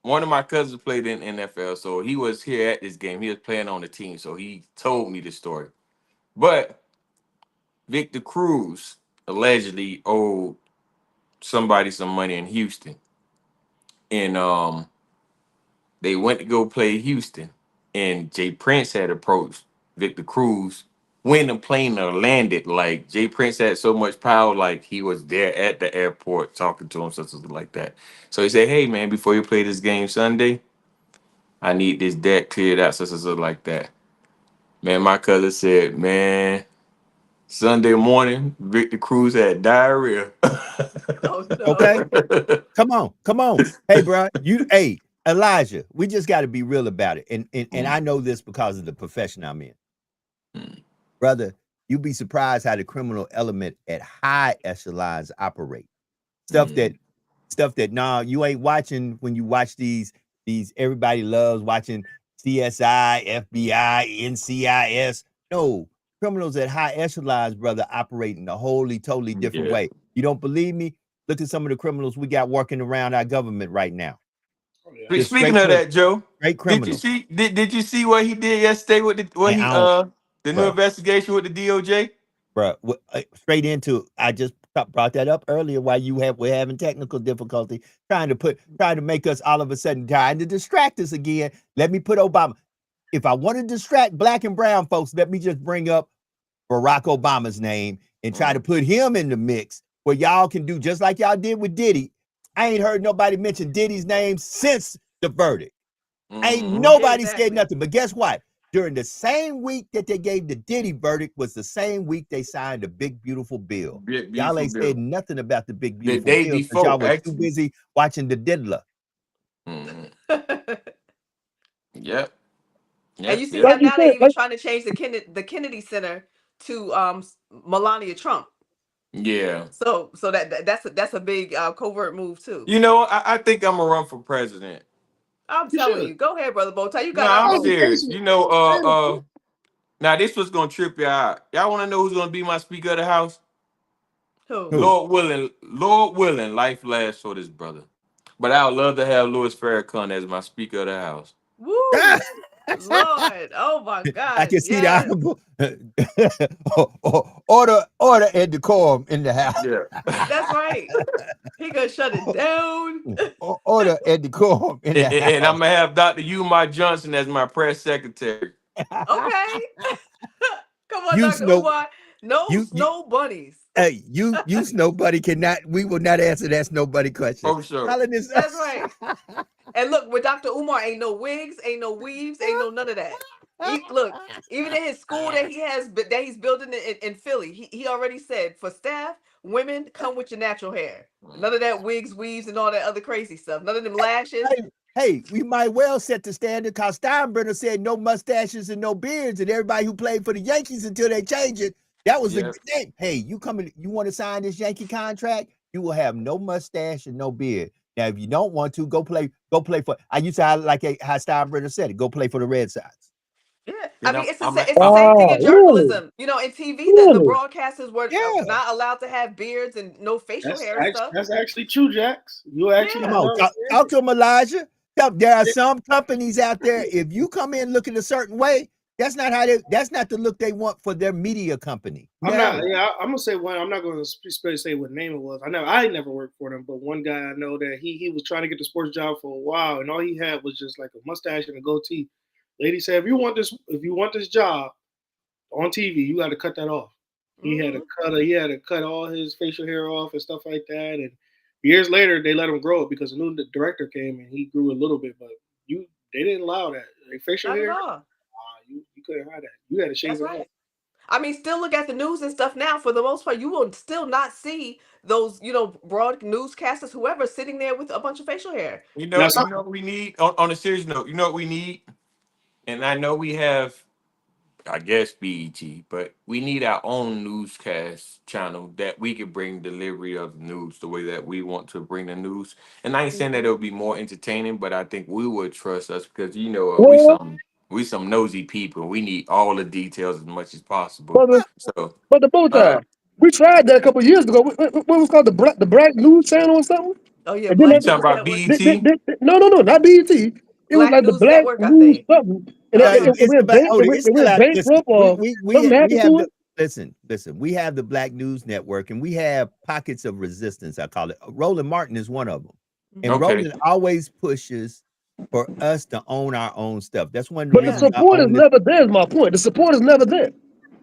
one of my cousins played in NFL, so he was here at this game. He was playing on the team, so he told me the story. But Victor Cruz allegedly owed somebody some money in Houston, and they went to go play Houston, and Jay Prince had approached Victor Cruz when the plane landed. Like Jay Prince had so much power, like he was there at the airport talking to him, something like that. So he said, "Hey man, before you play this game Sunday, I need this debt cleared out, something like that." Man, my cousin said, "Man, Sunday morning, Victor Cruz had diarrhea." Oh Okay. no. Come on. Hey, bro. Hey, Elijah, we just got to be real about it. And I know this because of the profession I'm in. Brother, you'd be surprised how the criminal element at high echelons operate. Stuff that you ain't watching when you watch these everybody loves watching CSI, FBI, NCIS. No, criminals at high echelons, brother, operate in a totally different Yeah. way. You don't believe me? Look at some of the criminals we got working around our government right now. Oh, yeah. Just Speaking of that, Joe, straight criminals. did you see what he did yesterday with Man, I don't, the new bro. investigation with the DOJ? Bro, straight into. I just brought that up earlier. Why we're having technical difficulty trying to make us all of a sudden trying to distract us again. Let me put Obama. If I want to distract black and brown folks, let me just bring up Barack Obama's name and try to put him in the mix where y'all can do just like y'all did with Diddy. I ain't heard nobody mention Diddy's name since the verdict. Ain't nobody said Exactly. nothing. But guess what? During the same week that they gave the Diddy verdict was the same week they signed the Big Beautiful Bill. Big Y'all beautiful ain't said bill. nothing about the Big The Beautiful day Bill because y'all before, were too actually. busy watching the Diddler. Mhm. Yep. And Yep. you see how Like Yep. you now said, they even trying to change the Kennedy Center to Melania Trump. Yeah. So that's a big covert move too. You know, I think I'm gonna run for president. I'm You telling should. you, go ahead, brother Bowtie. You No, got our I'm That's the vote. case serious. with You know, Sanders. now this was gonna trip you out. Y'all wanna know who's gonna be my Speaker of the House? Who? Who? Lord willing, life lasts for this brother. But I would love to have Louis Farrakhan as my Speaker of the House. Woo! Lord. Oh my I God. can see the Yes. honorable order and decorum in the house. Yeah. That's right. He gonna shut it down. Order and decorum in the And I'm house. gonna have Dr. Umar Johnson as my press secretary. Okay. Come on, You Dr. snow Umar. No you snow bunnies. hey, you nobody cannot. We will not answer that nobody question. For sure. Colin is That's right. And look, with Dr. Umar, ain't no wigs, ain't no weaves, ain't no none of that. Look, even in his school that that he's building in Philly, he already said for staff, women come with your natural hair. None of that wigs, weaves, and all that other crazy stuff. None of them lashes. Hey, we might well set the standard because Steinbrenner said no mustaches and no beards, and everybody who played for the Yankees until they change it, that was the Yeah. name. Hey, you want to sign this Yankee contract? You will have no mustache and no beard. Now, if you don't want to, go play for. I used to like how Steinbrenner said it. Go play for the Red Sox. Yeah, I And mean I'm it's the same thing in really? journalism. You know, in TV, the Really? broadcasters were Yeah, not allowed to have beards and no facial hair and stuff. That's actually true, Jax. You actually come Yeah, on, talk to him, Elijah. There are some companies out there. If you come in looking a certain way, that's not the look they want for their media company. I'm not. No. Yeah, I'm gonna say one. I'm not gonna say what name it was. I never worked for them, but one guy I know that he was trying to get the sports job for a while, and all he had was just like a mustache and a goatee. Lady said, if you want this job on TV, you got to cut that off. He had to cut all his facial hair off and stuff like that, and Years later, they let him grow it because a new director came and he grew a little bit, but they didn't allow that. Like facial Not at hair, all. you couldn't have that. You had to shave That's it right. off. I mean, still look at the news and stuff now. For the most part, you will still not see those, broad newscasters, whoever, sitting there with a bunch of facial hair. Now, You know what we need on a serious note. You know what we need, and I know we have, I guess BET, but we need our own newscast channel that we can bring delivery of news the way that we want to bring the news. And I ain't saying that Mhm. it'll be more entertaining, but I think we would trust us because Well, we some nosy people. We need all the details as much as possible. brother, So but the bow uh, tie. We tried that a couple years ago. What was it called, the Black News Channel or something? Oh yeah, And then you Black talking News about Network. BET? no, not BET. It was Black like the News Black Network, I News think. something, and Uh huh. It's about hold it. it It's still went out. Listen, bankrupt or something we happened have to the it. listen. We have the Black News Network, and we have pockets of resistance. I call it. Roland Martin is one of them, and Hmm. Okay. Roland always pushes for us to own our own stuff. That's one of the But the Yeah. reasons I support is own this. never there. Is my point. The support is never there.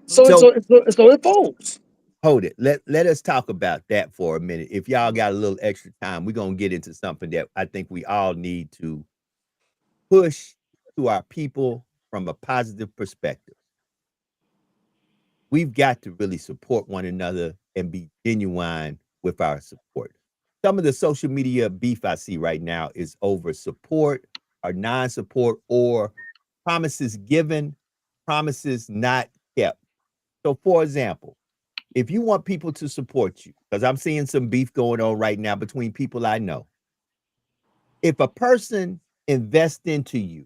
So Hmm. So it folds. hold it. Let us talk about that for a minute. If y'all got a little extra time, we're gonna get into something that I think we all need to push to our people from a positive perspective. We've got to really support one another and be genuine with our support. Some of the social media beef I see right now is over support or non-support or promises given, promises not kept. So, for example, if you want people to support you, because I'm seeing some beef going on right now between people I know, if a person invests into you,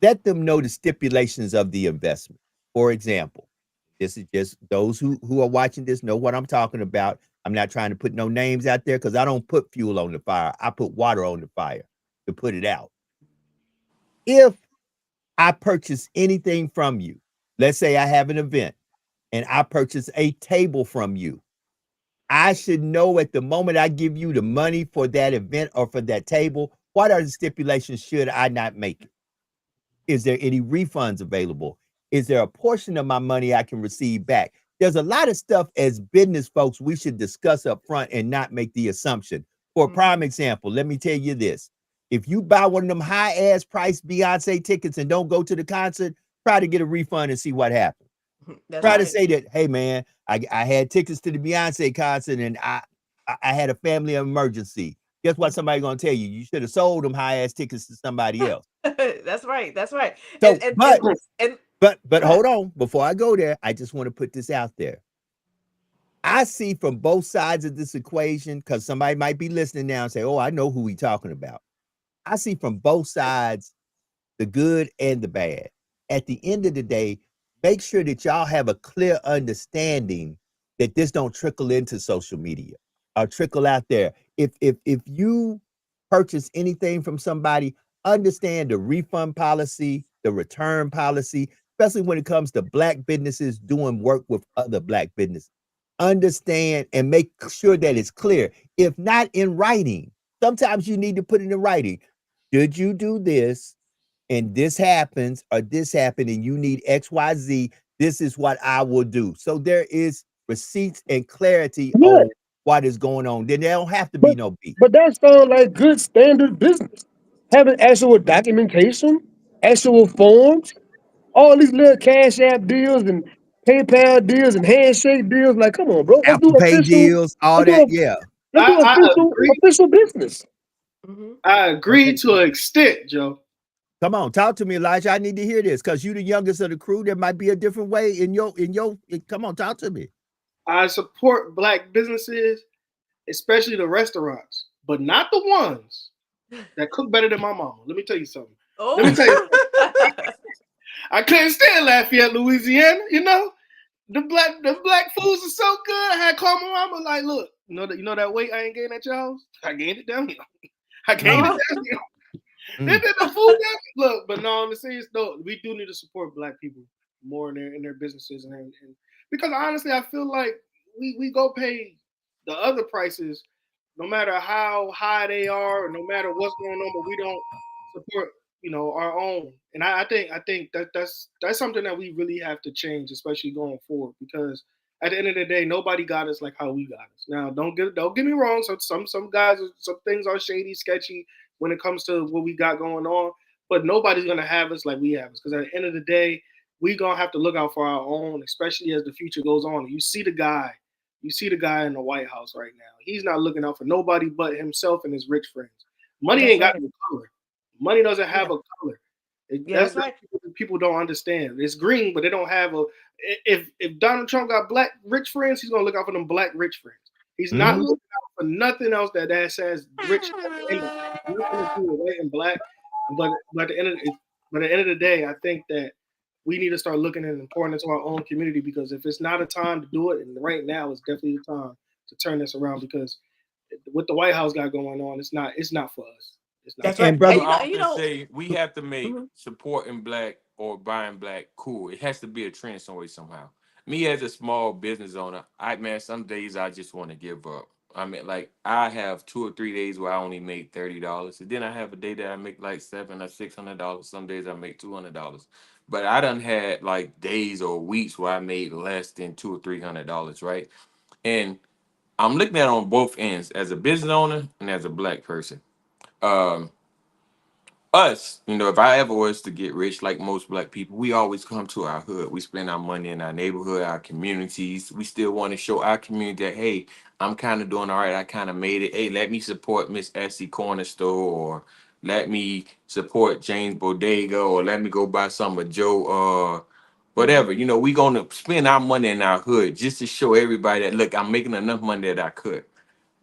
let them know the stipulations of the investment. For example, this is just those who are watching this know what I'm talking about. I'm not trying to put no names out there because I don't put fuel on the fire. I put water on the fire to put it out. If I purchase anything from you, let's say I have an event and I purchase a table from you, I should know at the moment I give you the money for that event or for that table, what are the stipulations should I not make it? Is there any refunds available? Is there a portion of my money I can receive back? There's a lot of stuff as business folks we should discuss up front and not make the assumption. For a prime example, let me tell you this. If you buy one of them high ass price Beyonce tickets and don't go to the concert, try to get a refund and see what happens. That's Try to right. say that, hey man, I had tickets to the Beyonce concert and I had a family emergency. Guess what somebody gonna tell you? You should have sold them high ass tickets to somebody else. That's right. That's right. And So, and but and and but go ahead. hold on. Before I go there, I just want to put this out there. I see from both sides of this equation, because somebody might be listening now and say, oh, I know who we talking about. I see from both sides the good and the bad. At the end of the day, make sure that y'all have a clear understanding that this don't trickle into social media or trickle out there. If you purchase anything from somebody, understand the refund policy, the return policy, especially when it comes to black businesses doing work with other black businesses. Understand and make sure that it's clear. If not in writing, sometimes you need to put it in writing. Did you do this? And this happens or this happened and you need XYZ, this is what I will do. So there is receipts and clarity Yeah, on what is going on. Then there don't have to be but no beef. that sounds like good standard business. Having actual documentation, actual forms, all these little Cash App deals and PayPal deals and handshake deals. Like, come on, bro. Apple Pay deals, all Let's that. do Yeah. I agree. official business. Hmm. I agree Okay. to an extent, Joe. Come on, talk to me, Elijah. I need to hear this because you the youngest of the crew. There might be a different way come on, talk to me. I support black businesses, especially the restaurants, but not the ones that cook better than my mama. Let me tell you something. Let me tell you, Oh. I couldn't stand Lafayette, Louisiana. You know, the black foods are so good. I had to call my mama like, look, you know that weight I ain't gained at your house? I gained it down here. I gained it Mm, down here. They mm. did the food down. Look, but no, on the serious note, we do need to support black people more in their businesses and because honestly, I feel like we go pay the other prices, no matter how high they are, or no matter what's going on, but we don't support our own. And I think that's something that we really have to change, especially going forward, because at the end of the day, nobody got us like how we got us. Now, don't get me wrong. So some guys, some things are shady, sketchy when it comes to what we got going on. But nobody's gonna have us like we have us, because at the end of the day, we gonna have to look out for our own, especially as the future goes on. You see the guy in the White House right now. He's not looking out for nobody but himself and his rich friends. Money That's ain't got right. no color. Money doesn't have Yeah. a color. Yeah, that's right. what people don't understand. It's green, but they don't have a. If Donald Trump got black rich friends, he's gonna look out for them black rich friends. He's not Mhm. looking out for nothing else that says rich. Nothing to do with white and black. But at the end of the day, I think that we need to start looking and pouring into our own community, because if it's not a time to do it, and right now is definitely the time to turn this around, because what the White House got going on, it's not for us. It's not. That's And right. brother, And I you often know, say we have to make mhm. supporting black or buying black cool. It has to be a trend some way somehow. Me as a small business owner, some days I just want to give up. I mean, like I have 2 or 3 days where I only make $30, and then I have a day that I make like $700 or $600. Some days I make $200. But I done had like days or weeks where I made less than $200 or $300, right? And I'm looking at it on both ends as a business owner and as a black person. Um, us, if I ever was to get rich, like most black people, we always come to our hood. We spend our money in our neighborhood, our communities. We still want to show our community that, hey, I'm kind of doing all right. I kind of made it. Hey, let me support Miss Essie Corner Store, or let me support James Bodega, or let me go buy some of Joe, whatever. We gonna spend our money in our hood just to show everybody that, look, I'm making enough money that I could.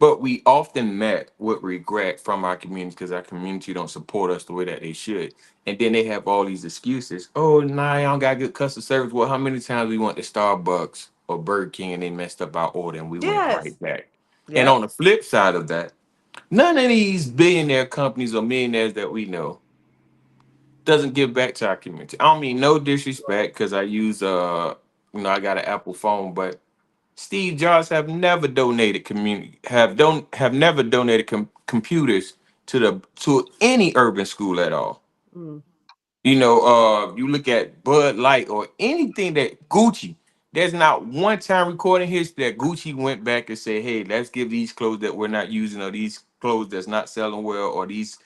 But we often met with regret from our community because our community don't support us the way that they should. And then they have all these excuses. Oh, nah, I don't got good customer service. Well, how many times we went to Starbucks or Burger King and they messed up our order and we went Yes. right back? And on Yep. the flip side of that, none of these billionaire companies or millionaires that we know doesn't give back to our community. I don't mean no disrespect, because I use I got an Apple phone, but Steve Jobs have never donated computers to any urban school at all. Mm. You look at Bud Light or anything that Gucci. There's not one time recording history that Gucci went back and said, "Hey, let's give these clothes that we're not using, or these clothes that's not selling well, or these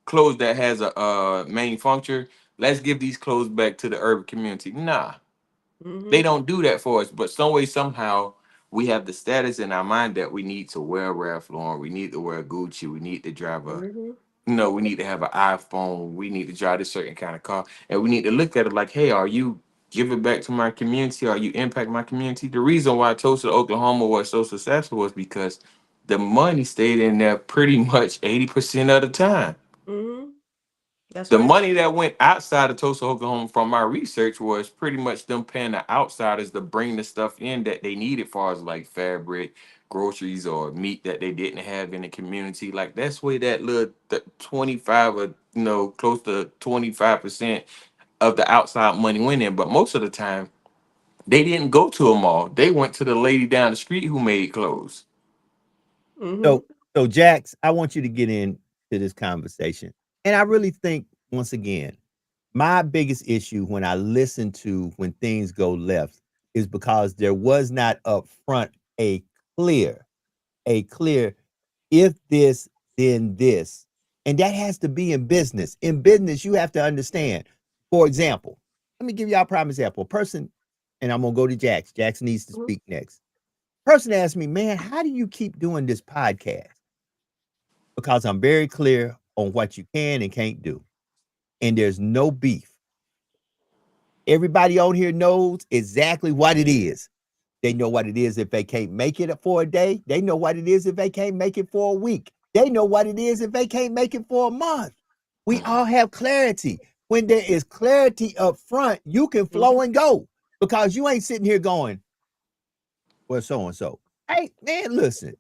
clothes that has a main function. Let's give these clothes back to the urban community." Nah, they Mhm. don't do that for us. But some way, somehow, we have the status in our mind that we need to wear Ralph Lauren, we need to wear Gucci, we need to drive Mhm. we need to have an iPhone, we need to drive a certain kind of car, and we need to look at it like, hey, are you giving back to my community? Are you impact my community? The reason why Tulsa, Oklahoma was so successful was because the money stayed in there pretty much 80% of the time. Mhm. That's The right. money that went outside of Tulsa, Oklahoma, from my research, was pretty much them paying the outsiders to bring the stuff in that they needed, far as like fabric, groceries, or meat that they didn't have in the community. Like that's where that little 25, or close to 25% of the outside money went in. But most of the time, they didn't go to a mall. They went to the lady down the street who made clothes. Mhm. so Jax, I want you to get into this conversation. And I really think, once again, my biggest issue when I listen to when things go left is because there was not up front clear, a clear, if this, then this. And that has to be in business. In business, you have to understand. For example, let me give you a prime example. A person, and I'm gonna go to Jax. Jax needs to Mhm. speak next. Person asked me, man, how do you keep doing this podcast? Because I'm very clear on what you can and can't do. And there's no beef. Everybody on here knows exactly what it is. They know what it is if they can't make it for a day. They know what it is if they can't make it for a week. They know what it is if they can't make it for a month. We all have clarity. When there is clarity up front, you can flow Mhm. and go, because you ain't sitting here going, well, so and so. Hey, man, listen.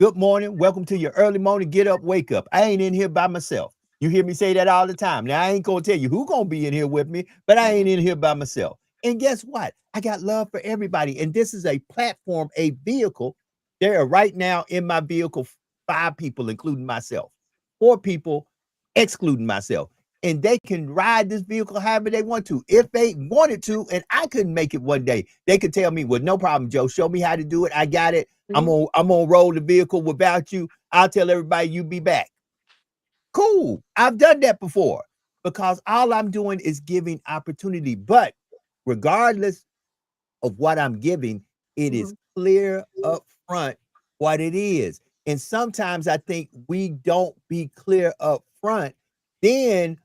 Good morning. Welcome to your early morning get up, wake up. I ain't in here by myself. You hear me say that all the time. Now, I ain't going to tell you who going to be in here with me, but I ain't in here by myself. And guess what? I got love for everybody. And this is a platform, a vehicle. There are right now in my vehicle 5 people, including myself, 4 people, excluding myself. and they can ride this vehicle however they want to. If they wanted to, and I couldn't make it one day, they could tell me, well, no problem, Joe. Show me how to do it. I got it. I'm gonna roll the vehicle without you. I'll tell everybody you be back. Cool. I've done that before because all I'm doing is giving opportunity. But regardless of what I'm giving, it is clear up front what it is. And sometimes I think we don't be clear up front. Then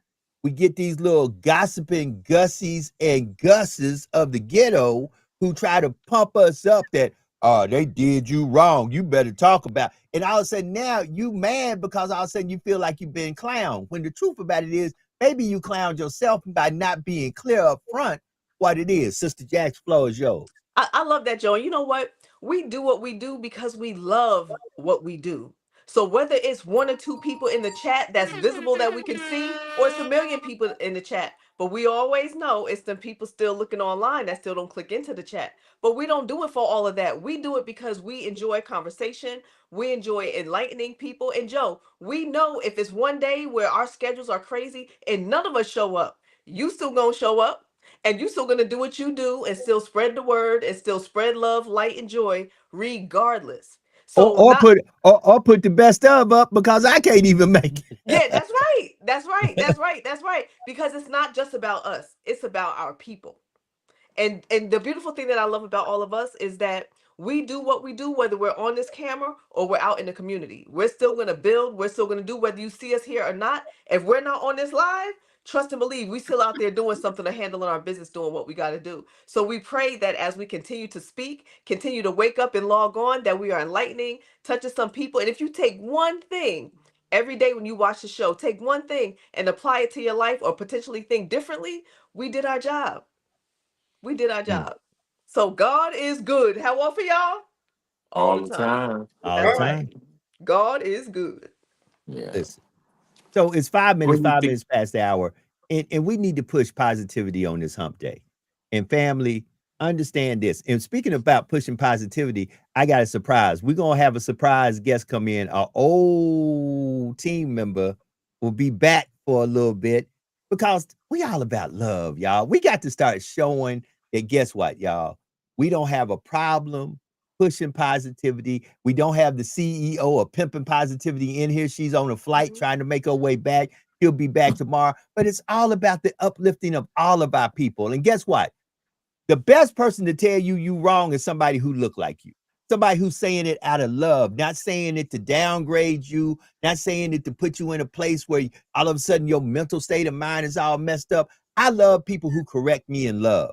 we get these little gossiping Gussies and Gusses of the ghetto who try to pump us up that, oh, they did you wrong. You better talk about. And all of a sudden now you mad because all of a sudden you feel like you've been clowned. When the truth about it is, maybe you clowned yourself by not being clear up front what it is. Sister Jack's floor is yours. I love that, Joe. And you know what? We do what we do because we love what we do. So whether it's 1 or 2 people in the chat that's visible that we can see, or it's 1 million people in the chat, but we always know it's the people still looking online that still don't click into the chat. But we don't do it for all of that. We do it because we enjoy conversation. We enjoy enlightening people. And Joe, we know if it's one day where our schedules are crazy and none of us show up, you still gonna show up. And you still gonna do what you do and still spread the word and still spread love, light, and joy, regardless. So or put the best of up because I can't even make it. Yeah, that's right. That's right. That's right. That's right. Because it's not just about us; it's about our people. And the beautiful thing that I love about all of us is that we do what we do, whether we're on this camera or we're out in the community. We're still gonna build. We're still gonna do whether you see us here or not. If we're not on this live, trust and believe we still out there doing something to handling our business, doing what we got to do. So we pray that as we continue to speak, continue to wake up and log on, that we are enlightening, touching some people. And if you take one thing every day when you watch the show, take one thing and apply it to your life or potentially think differently, we did our job. We did our job. So God is good. How often, y'all? All the time. All That's the right. time. God is good. Yeah. Listen. So it's 5 minutes, When you 5 think- minutes past the hour. And we need to push positivity on this hump day. And family, understand this. And speaking about pushing positivity, I got a surprise. We're going to have a surprise guest come in. Our old team member will be back for a little bit because we all about love, y'all. We got to start showing that, guess what, y'all? We don't have a problem pushing positivity. We don't have the CEO of Pimping Positivity in here. She's on a flight trying to make her way back. He'll be back tomorrow. But it's all about the uplifting of all of our people. And guess what? The best person to tell you you wrong is somebody who look like you. Somebody who's saying it out of love, not saying it to downgrade you, not saying it to put you in a place where all of a sudden your mental state of mind is all messed up. I love people who correct me in love.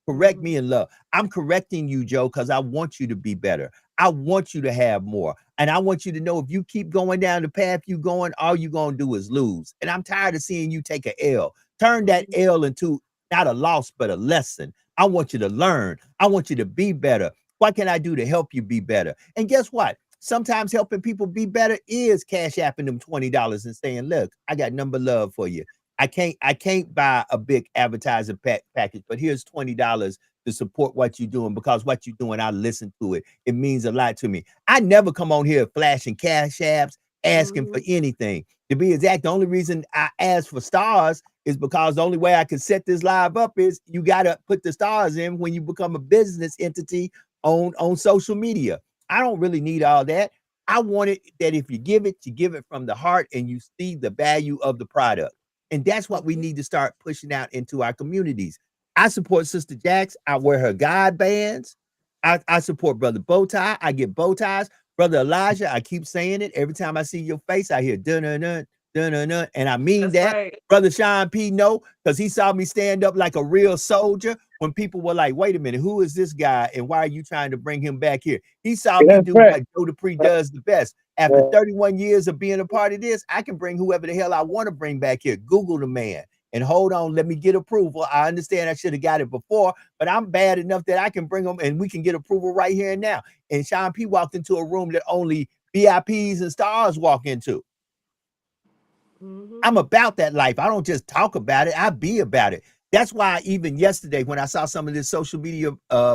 Correct me in love. I'm correcting you, Joe, because I want you to be better. I want you to have more. And I want you to know if you keep going down the path you're going, all you're going to do is lose. And I'm tired of seeing you take an L. Turn that L into not a loss, but a lesson. I want you to learn. I want you to be better. What can I do to help you be better? And guess what? Sometimes helping people be better is cash apping them $20 and saying, look, I got number love for you. I can't buy a big advertising package, but here's $20 to support what you're doing, because what you're doing, I listen to it. It means a lot to me. I never come on here flashing cash apps, asking for anything. To be exact, the only reason I ask for stars is because the only way I can set this live up is you got to put the stars in when you become a business entity on social media. I don't really need all that. I want it that if you give it from the heart and you see the value of the product. And that's what we need to start pushing out into our communities. I support Sister Jax. I wear her God bands. I support Brother Bowtie. I get bow ties. Brother Elijah, I keep saying it. Every time I see your face, I hear dun-dun-dun, dun-dun-dun. And I mean That's that. right. Brother Sean P. No, because he saw me stand up like a real soldier when people were like, wait a minute, who is this guy? And why are you trying to bring him back here? He saw me do what Joe Dupree does the best. After 31 years of being a part of this, I can bring whoever the hell I want to bring back here. Google the man. And hold on, let me get approval. I understand I should have got it before, but I'm bad enough that I can bring them and we can get approval right here and now. And Sean P. walked into a room that only VIPs and stars walk into. I'm about that life. I don't just talk about it. I be about it. That's why even yesterday when I saw some of this social media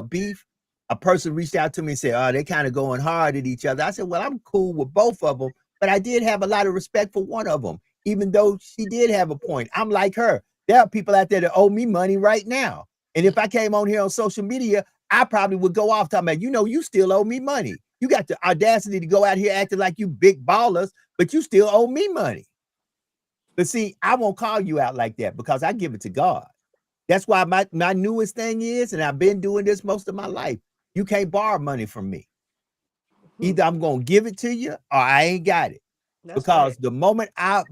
beef, a person reached out to me and said, oh, they're kind of going hard at each other. I said, well, I'm cool with both of them, but I did have a lot of respect for one of them. even though she did have a point. I'm like her. There are people out there that owe me money right now. And if I came on here on social media, I probably would go off talking about, you still owe me money. You got the audacity to go out here acting like you big ballers, but you still owe me money. But see, I won't call you out like that because I give it to God. That's why my newest thing is, and I've been doing this most of my life, you can't borrow money from me. Either I'm going to give it to you or I ain't got it. That's Because right. the moment I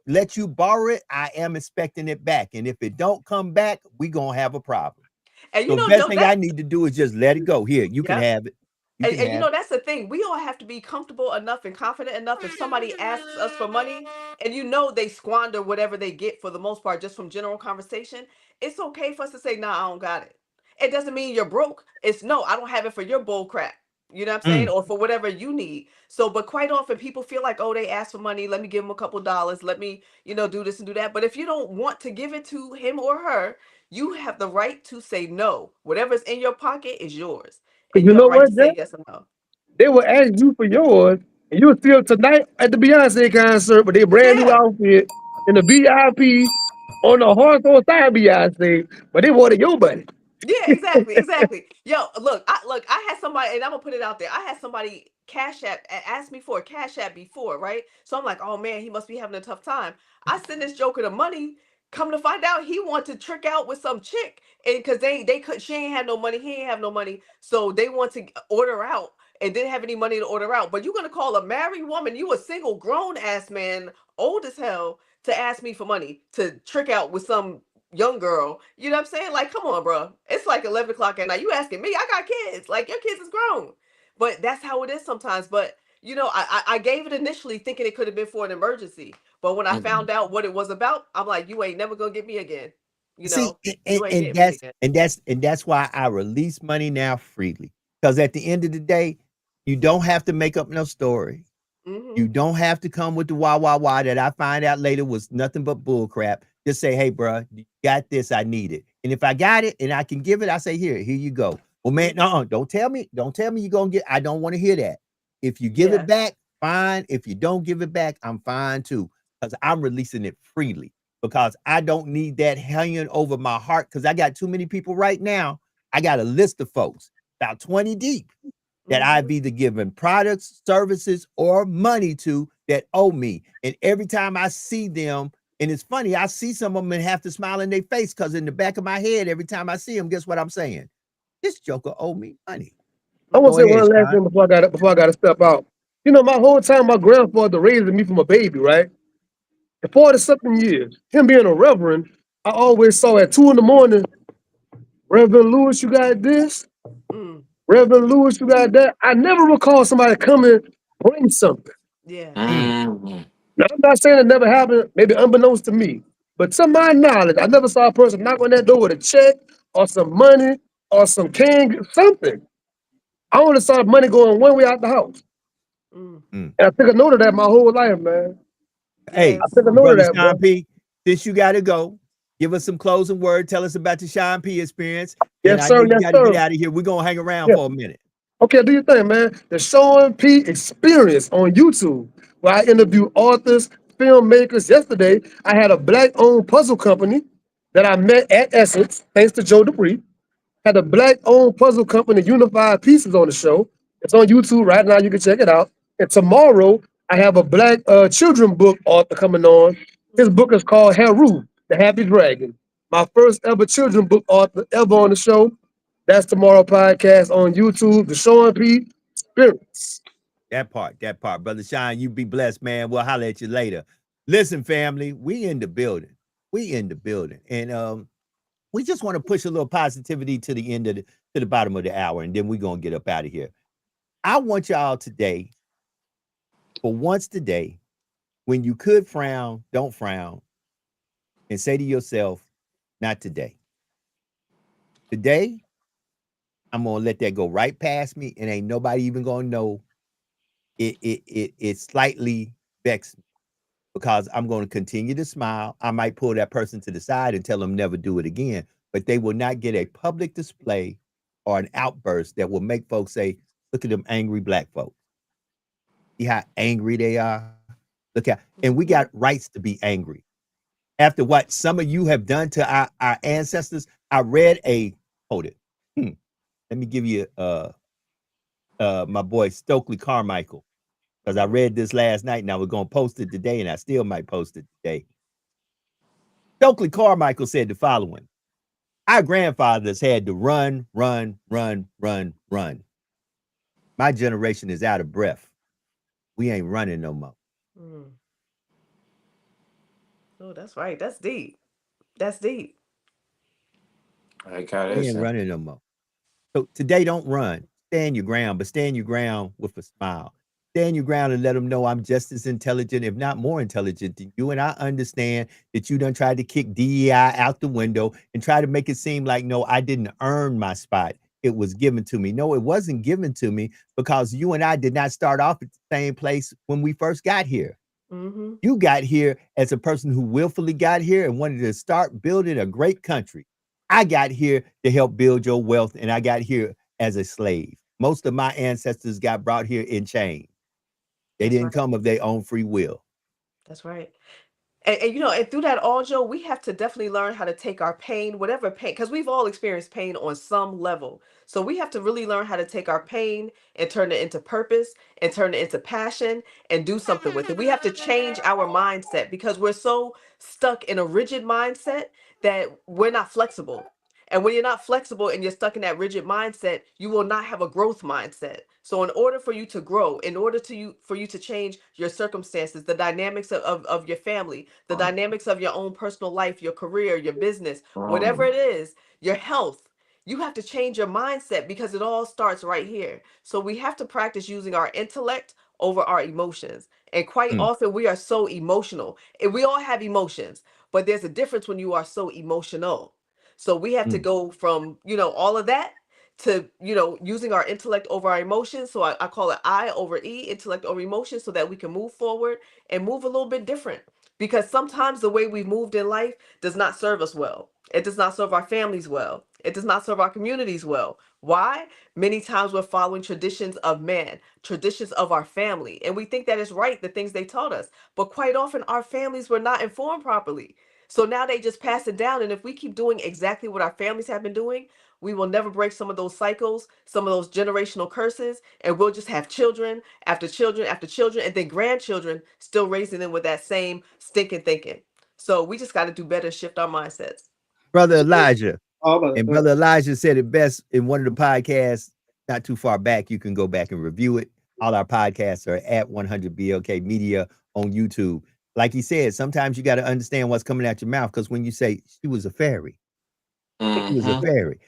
let you borrow it, I am expecting it back. And if it don't come back, we going to have a problem. And So the best thing I need to do is just let it go. Here, you can have it. You can And have it. that's the thing. We all have to be comfortable enough and confident enough if somebody asks us for money and they squander whatever they get for the most part just from general conversation, it's okay for us to say, nah, I don't got it. It doesn't mean you're broke. It's no, I don't have it for your bull crap. You know what I'm saying? Or for whatever you need. So, but quite often people feel like, oh, they asked for money. Let me give them a couple dollars. Let me, do this and do that. But if you don't want to give it to him or her, you have the right to say no. Whatever's in your pocket is yours. And You you have know a right to what, say Jeff? yes or no. They will ask you for yours, and you'll still tonight at the Beyonce concert with their brand new Yeah. outfit in the VIP on the horse on side Beyonce, but they wanted your money. Yeah, exactly. Yo, I had somebody, and I'm gonna put it out there. I had somebody ask me for a cash app before, right? So I'm like, oh man, he must be having a tough time. I send this joker the money. Come to find out, he wanted to trick out with some chick, and because they could, she ain't had no money, he ain't have no money, so they want to order out and didn't have any money to order out. But you gonna call a married woman, you a single grown ass man, old as hell, to ask me for money to trick out with some young girl. You know what I'm saying? Like, come on, bro. It's like 11 o'clock at night. You asking me? I got kids. Like, your kids is grown. But that's how it is sometimes. But I gave it initially thinking it could have been for an emergency. But when I found out what it was about, I'm like, you ain't never gonna get me again. See, You ain't getting me again. that's why I release money now freely. Because at the end of the day, you don't have to make up no story. You Mm-hmm. don't have to come with the wah that I find out later was nothing but bull crap. Just say, hey, bro, you got this. I need it. And if I got it and I can give it, I say, here you go. Well, man, no, don't tell me you're gonna get. I don't want to hear that. If you give it Yeah. back, fine. If you don't give it back, I'm fine too. Because I'm releasing it freely. Because I don't need that hanging over my heart. Because I got too many people right now. I got a list of folks, about 20 deep, that I've either given products, services, or money to that owe me. And every time I see them, and it's funny, I see some of them and have to smile in their face because in the back of my head, every time I see them, guess what I'm saying? This joker owe me money. I want Go to say ahead, one last Sean. thing before I got to step out. My whole time my grandfather raising me from a baby, right? For 40 something years, him being a reverend, I always saw at 2 in the morning, Reverend Lewis, you got this. Mm. Reverend Lewis, you got that. I never recall somebody coming bring something. Yeah. Mm. Now, I'm not saying it never happened, maybe unbeknownst to me, but to my knowledge, I never saw a person knock on that door with a check or some money or some can, something. I only saw money going one way out the house. Mm. Mm. And I took a note of that my whole life, man. Hey, I took a Yes. note of brother that, Sean bro. P, since you got to go, give us some closing word. Tell us about the Sean P experience. And Yes, I know sir. you Yes, got to get sir. out of here. We're going to hang around Yeah. for a minute. Okay, do your thing, man. The Sean P Experience on YouTube, where I interview authors, filmmakers. Yesterday, I had a black-owned puzzle company that I met at Essence, thanks to Joe Dupree. Had a black-owned puzzle company, Unified Pieces, on the show. It's on YouTube right now. You can check it out. And tomorrow, I have a black children book author coming on. His book is called Heru, the Happy Dragon. My first ever children book author ever on the show. That's tomorrow podcast on YouTube, the Sean P Experience. That part. Brother Sean, you be blessed, man. We'll holler at you later. Listen, family, we in the building. And we just want to push a little positivity to the end of to the bottom of the hour, and then we're gonna get up out of here. I want y'all today, for once today, when you could frown, don't frown, and say to yourself, not today. Today, I'm gonna let that go right past me, and ain't nobody even gonna know it slightly vexed me because I'm going to continue to smile. I might pull that person to the side and tell them never do it again, but they will not get a public display or an outburst that will make folks say, look at them angry black folks. See how angry they are? Look at, and we got rights to be angry. After what some of you have done to our ancestors, I read hold it. Let me give you my boy Stokely Carmichael, because I read this last night and I was going to post it today, and I still might post it today. Stokely Carmichael said the following: our grandfathers had to run. My generation is out of breath. We ain't running no more. Oh, that's right. That's deep. That's deep. Like how We that's ain't running no more. So today, don't run. Stand your ground, but stand your ground with a smile. Stand your ground and let them know I'm just as intelligent, if not more intelligent than you. And I understand that you done tried to kick DEI out the window and try to make it seem like, no, I didn't earn my spot. It was given to me. No, it wasn't given to me, because you and I did not start off at the same place when we first got here. You got here as a person who willfully got here and wanted to start building a great country. I got here to help build your wealth, and I got here as a slave. Most of my ancestors got brought here in chains. They That's didn't right. come of their own free will. That's right. And you know, and through that all, Joe, we have to definitely learn how to take our pain, whatever pain, because we've all experienced pain on some level. So we have to really learn how to take our pain and turn it into purpose and turn it into passion and do something with it. We have to change our mindset, because we're so stuck in a rigid mindset that we're not flexible. And when you're not flexible and you're stuck in that rigid mindset, you will not have a growth mindset. So in order for you to grow, in order for you to change your circumstances, the dynamics of your family, the dynamics of your own personal life, your career, your business, whatever it is, your health, you have to change your mindset, because it all starts right here. So we have to practice using our intellect over our emotions. And quite often we are so emotional. And we all have emotions, but there's a difference when you are so emotional. So we have to go from, you know, all of that to, you know, using our intellect over our emotions. So I call it I over E, intellect over emotion, so that we can move forward and move a little bit different. Because sometimes the way we've moved in life does not serve us well. It does not serve our families well. It does not serve our communities well. Why? Many times we're following traditions of man, traditions of our family, and we think that is right, the things they taught us. But quite often our families were not informed properly. So now they just pass it down. And if we keep doing exactly what our families have been doing, we will never break some of those cycles, some of those generational curses, and we'll just have children after children after children, and then grandchildren still raising them with that same stinking thinking. So we just got to do better and shift our mindsets. Brother Elijah. Oh, And Brother Elijah said it best in one of the podcasts not too far back. You can go back and review it. All our podcasts are at 100 BLK Media on YouTube. Like he said, sometimes you got to understand what's coming out your mouth, because when you say she was a fairy, she was a fairy.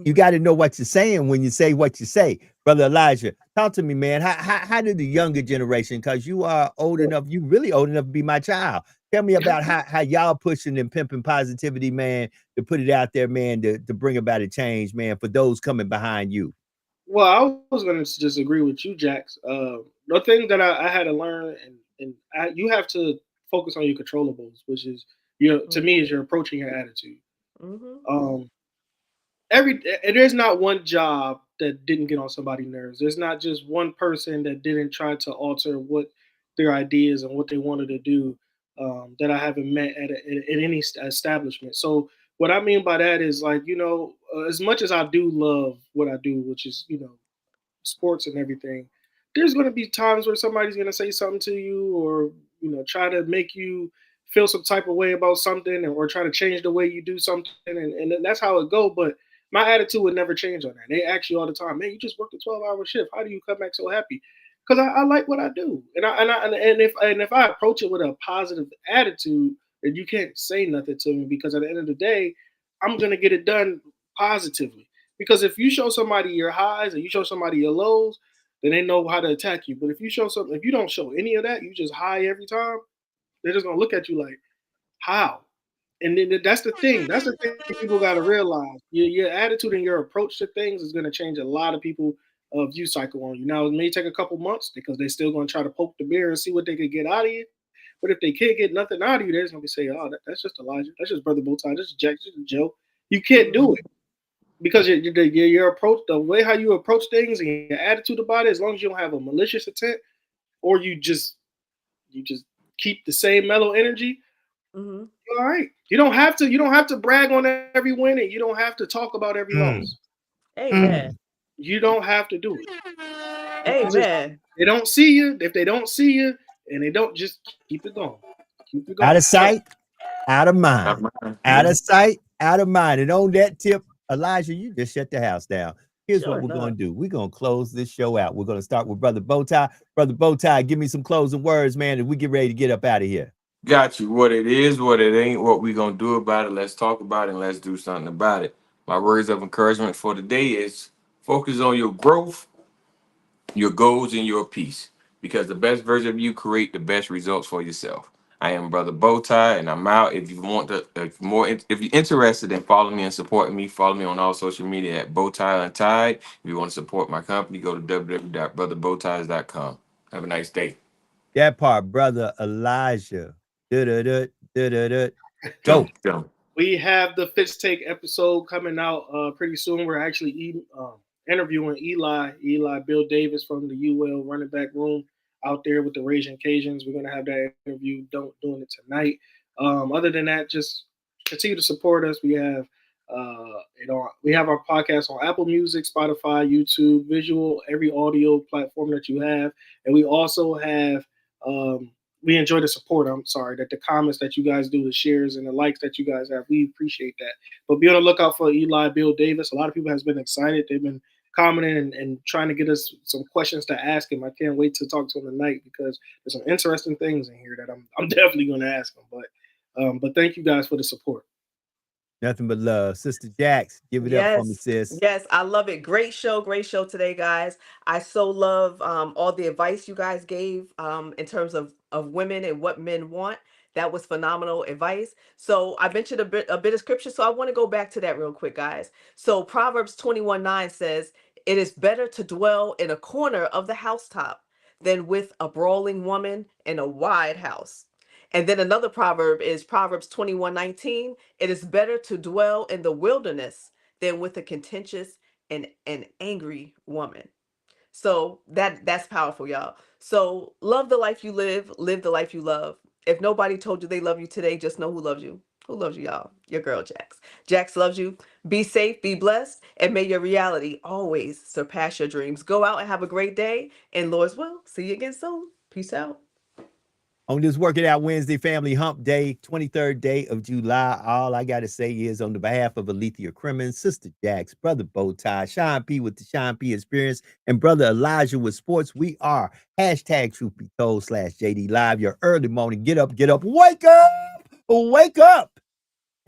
You got to know what you're saying when you say what you say. Brother Elijah, talk to me, man. How did the younger generation, because you are old enough, you really old enough to be my child. Tell me about how y'all pushing and pimping positivity, man, to put it out there, man, to bring about a change, man, for those coming behind you. Well, I was going to just agree with you, Jax. The thing that I had to learn, you have to focus on your controllables, which is to me is your approaching your attitude. There's not one job that didn't get on somebody's nerves. There's not just one person that didn't try to alter what their ideas and what they wanted to do that I haven't met at any establishment. So what I mean by that is, like, as much as I do love what I do, which is, sports and everything, there's going to be times where somebody's going to say something to you, or try to make you feel some type of way about something, or try to change the way you do something, and that's how it go. But my attitude would never change on that. They ask you all the time, man, you just worked a 12-hour shift. How do you come back so happy? Because I like what I do, and if I approach it with a positive attitude, then you can't say nothing to me, because at the end of the day, I'm gonna get it done positively. Because if you show somebody your highs and you show somebody your lows, then they know how to attack you. But if you don't show any of that, you just high every time, they're just gonna look at you like, how? And then that's the thing. That's the thing people got to realize. Your attitude and your approach to things is going to change a lot of people view cycle on you. Now, it may take a couple months, because they're still going to try to poke the bear and see what they could get out of you. But if they can't get nothing out of you, they're just going to say, oh, that's just Elijah. That's just Brother Bowtie. That's just Jack. That's just Joe. You can't do it, because your approach, the way how you approach things and your attitude about it, as long as you don't have a malicious intent, or you just keep the same mellow energy, Mhm. you're all right. You don't have to brag on every win, and you don't have to talk about every loss. Amen. You don't have to do it. Amen. They don't see you. If they don't see you, and they don't, just keep it going. Keep it going. Out of sight, out of mind. Out Yeah. of sight, out of mind. And on that tip, Elijah, you just shut the house down. Here's Sure what we're going enough. to do. We're going to close this show out. We're going to start with Brother Bowtie. Brother Bowtie, give me some closing words, man, and we get ready to get up out of here. Got you. What it is, what it ain't, what we gonna do about it. Let's talk about it and let's do something about it. My words of encouragement for the day is focus on your growth, your goals, and your peace. Because the best version of you create the best results for yourself. I am Brother Bowtie, and I'm out. If you want to, if you're interested in following me and supporting me, follow me on all social media at Bowtie Untied. If you want to support my company, go to www.brotherbowties.com. Have a nice day. That part, Brother Elijah. Go. Jump. We have the Fitz Take episode coming out pretty soon. We're actually interviewing Eli Bill Davis from the UL running back room out there with the Raging Cajuns. We're gonna have that interview doing it tonight. Other than that, just continue to support us. We have we have our podcast on Apple Music, Spotify, YouTube, Visual, every audio platform that you have, and we also have we enjoy the support. I'm sorry that the comments that you guys do, the shares and the likes that you guys have, we appreciate that. But be on the lookout for Eli Bill Davis. A lot of people has been excited. They've been commenting and trying to get us some questions to ask him. I can't wait to talk to him tonight because there's some interesting things in here that I'm definitely going to ask him. But thank you guys for the support. Nothing but love. Sister Jax, give it up for me, sis. Yes, I love it. Great show today, guys. I so love all the advice you guys gave in terms of women and what men want. That was phenomenal advice. So I mentioned a bit of scripture, so I want to go back to that real quick, guys. So Proverbs 21:9 says, "It is better to dwell in a corner of the housetop than with a brawling woman in a wide house." And then another proverb is Proverbs 21:19. "It is better to dwell in the wilderness than with a contentious and an angry woman." So that's powerful, y'all. So love the life you live the life you love. If nobody told you they love you today, just know who loves you. Who loves you, y'all? Your girl, Jax. Jax loves you. Be safe, be blessed, and may your reality always surpass your dreams. Go out and have a great day. And Lord's will, see you again soon. Peace out. On this Working Out Wednesday Family Hump Day, 23rd day of July, all I got to say is on the behalf of Alethea Crimmins, Sister Jax, Brother Bowtie, Sean P with the Sean P Experience, and Brother Elijah with Sports, we are #Truth Be Told /JD Live, your early morning get up, wake up.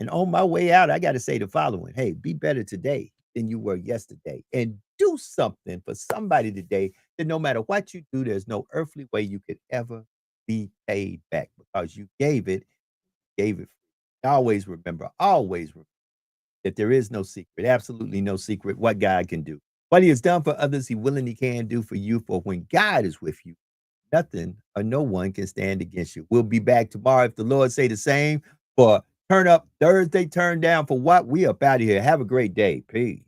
And on my way out, I got to say the following. Hey, be better today than you were yesterday. And do something for somebody today that no matter what you do, there's no earthly way you could ever be paid back because you gave it. Always remember that there is no secret, absolutely no secret what God can do. What he has done for others, he willingly can do for you. For when God is with you, nothing or no one can stand against you. We'll be back tomorrow if the Lord say the same for Turn Up Thursday, Turn Down for what? We up out of here. Have a great day. Peace.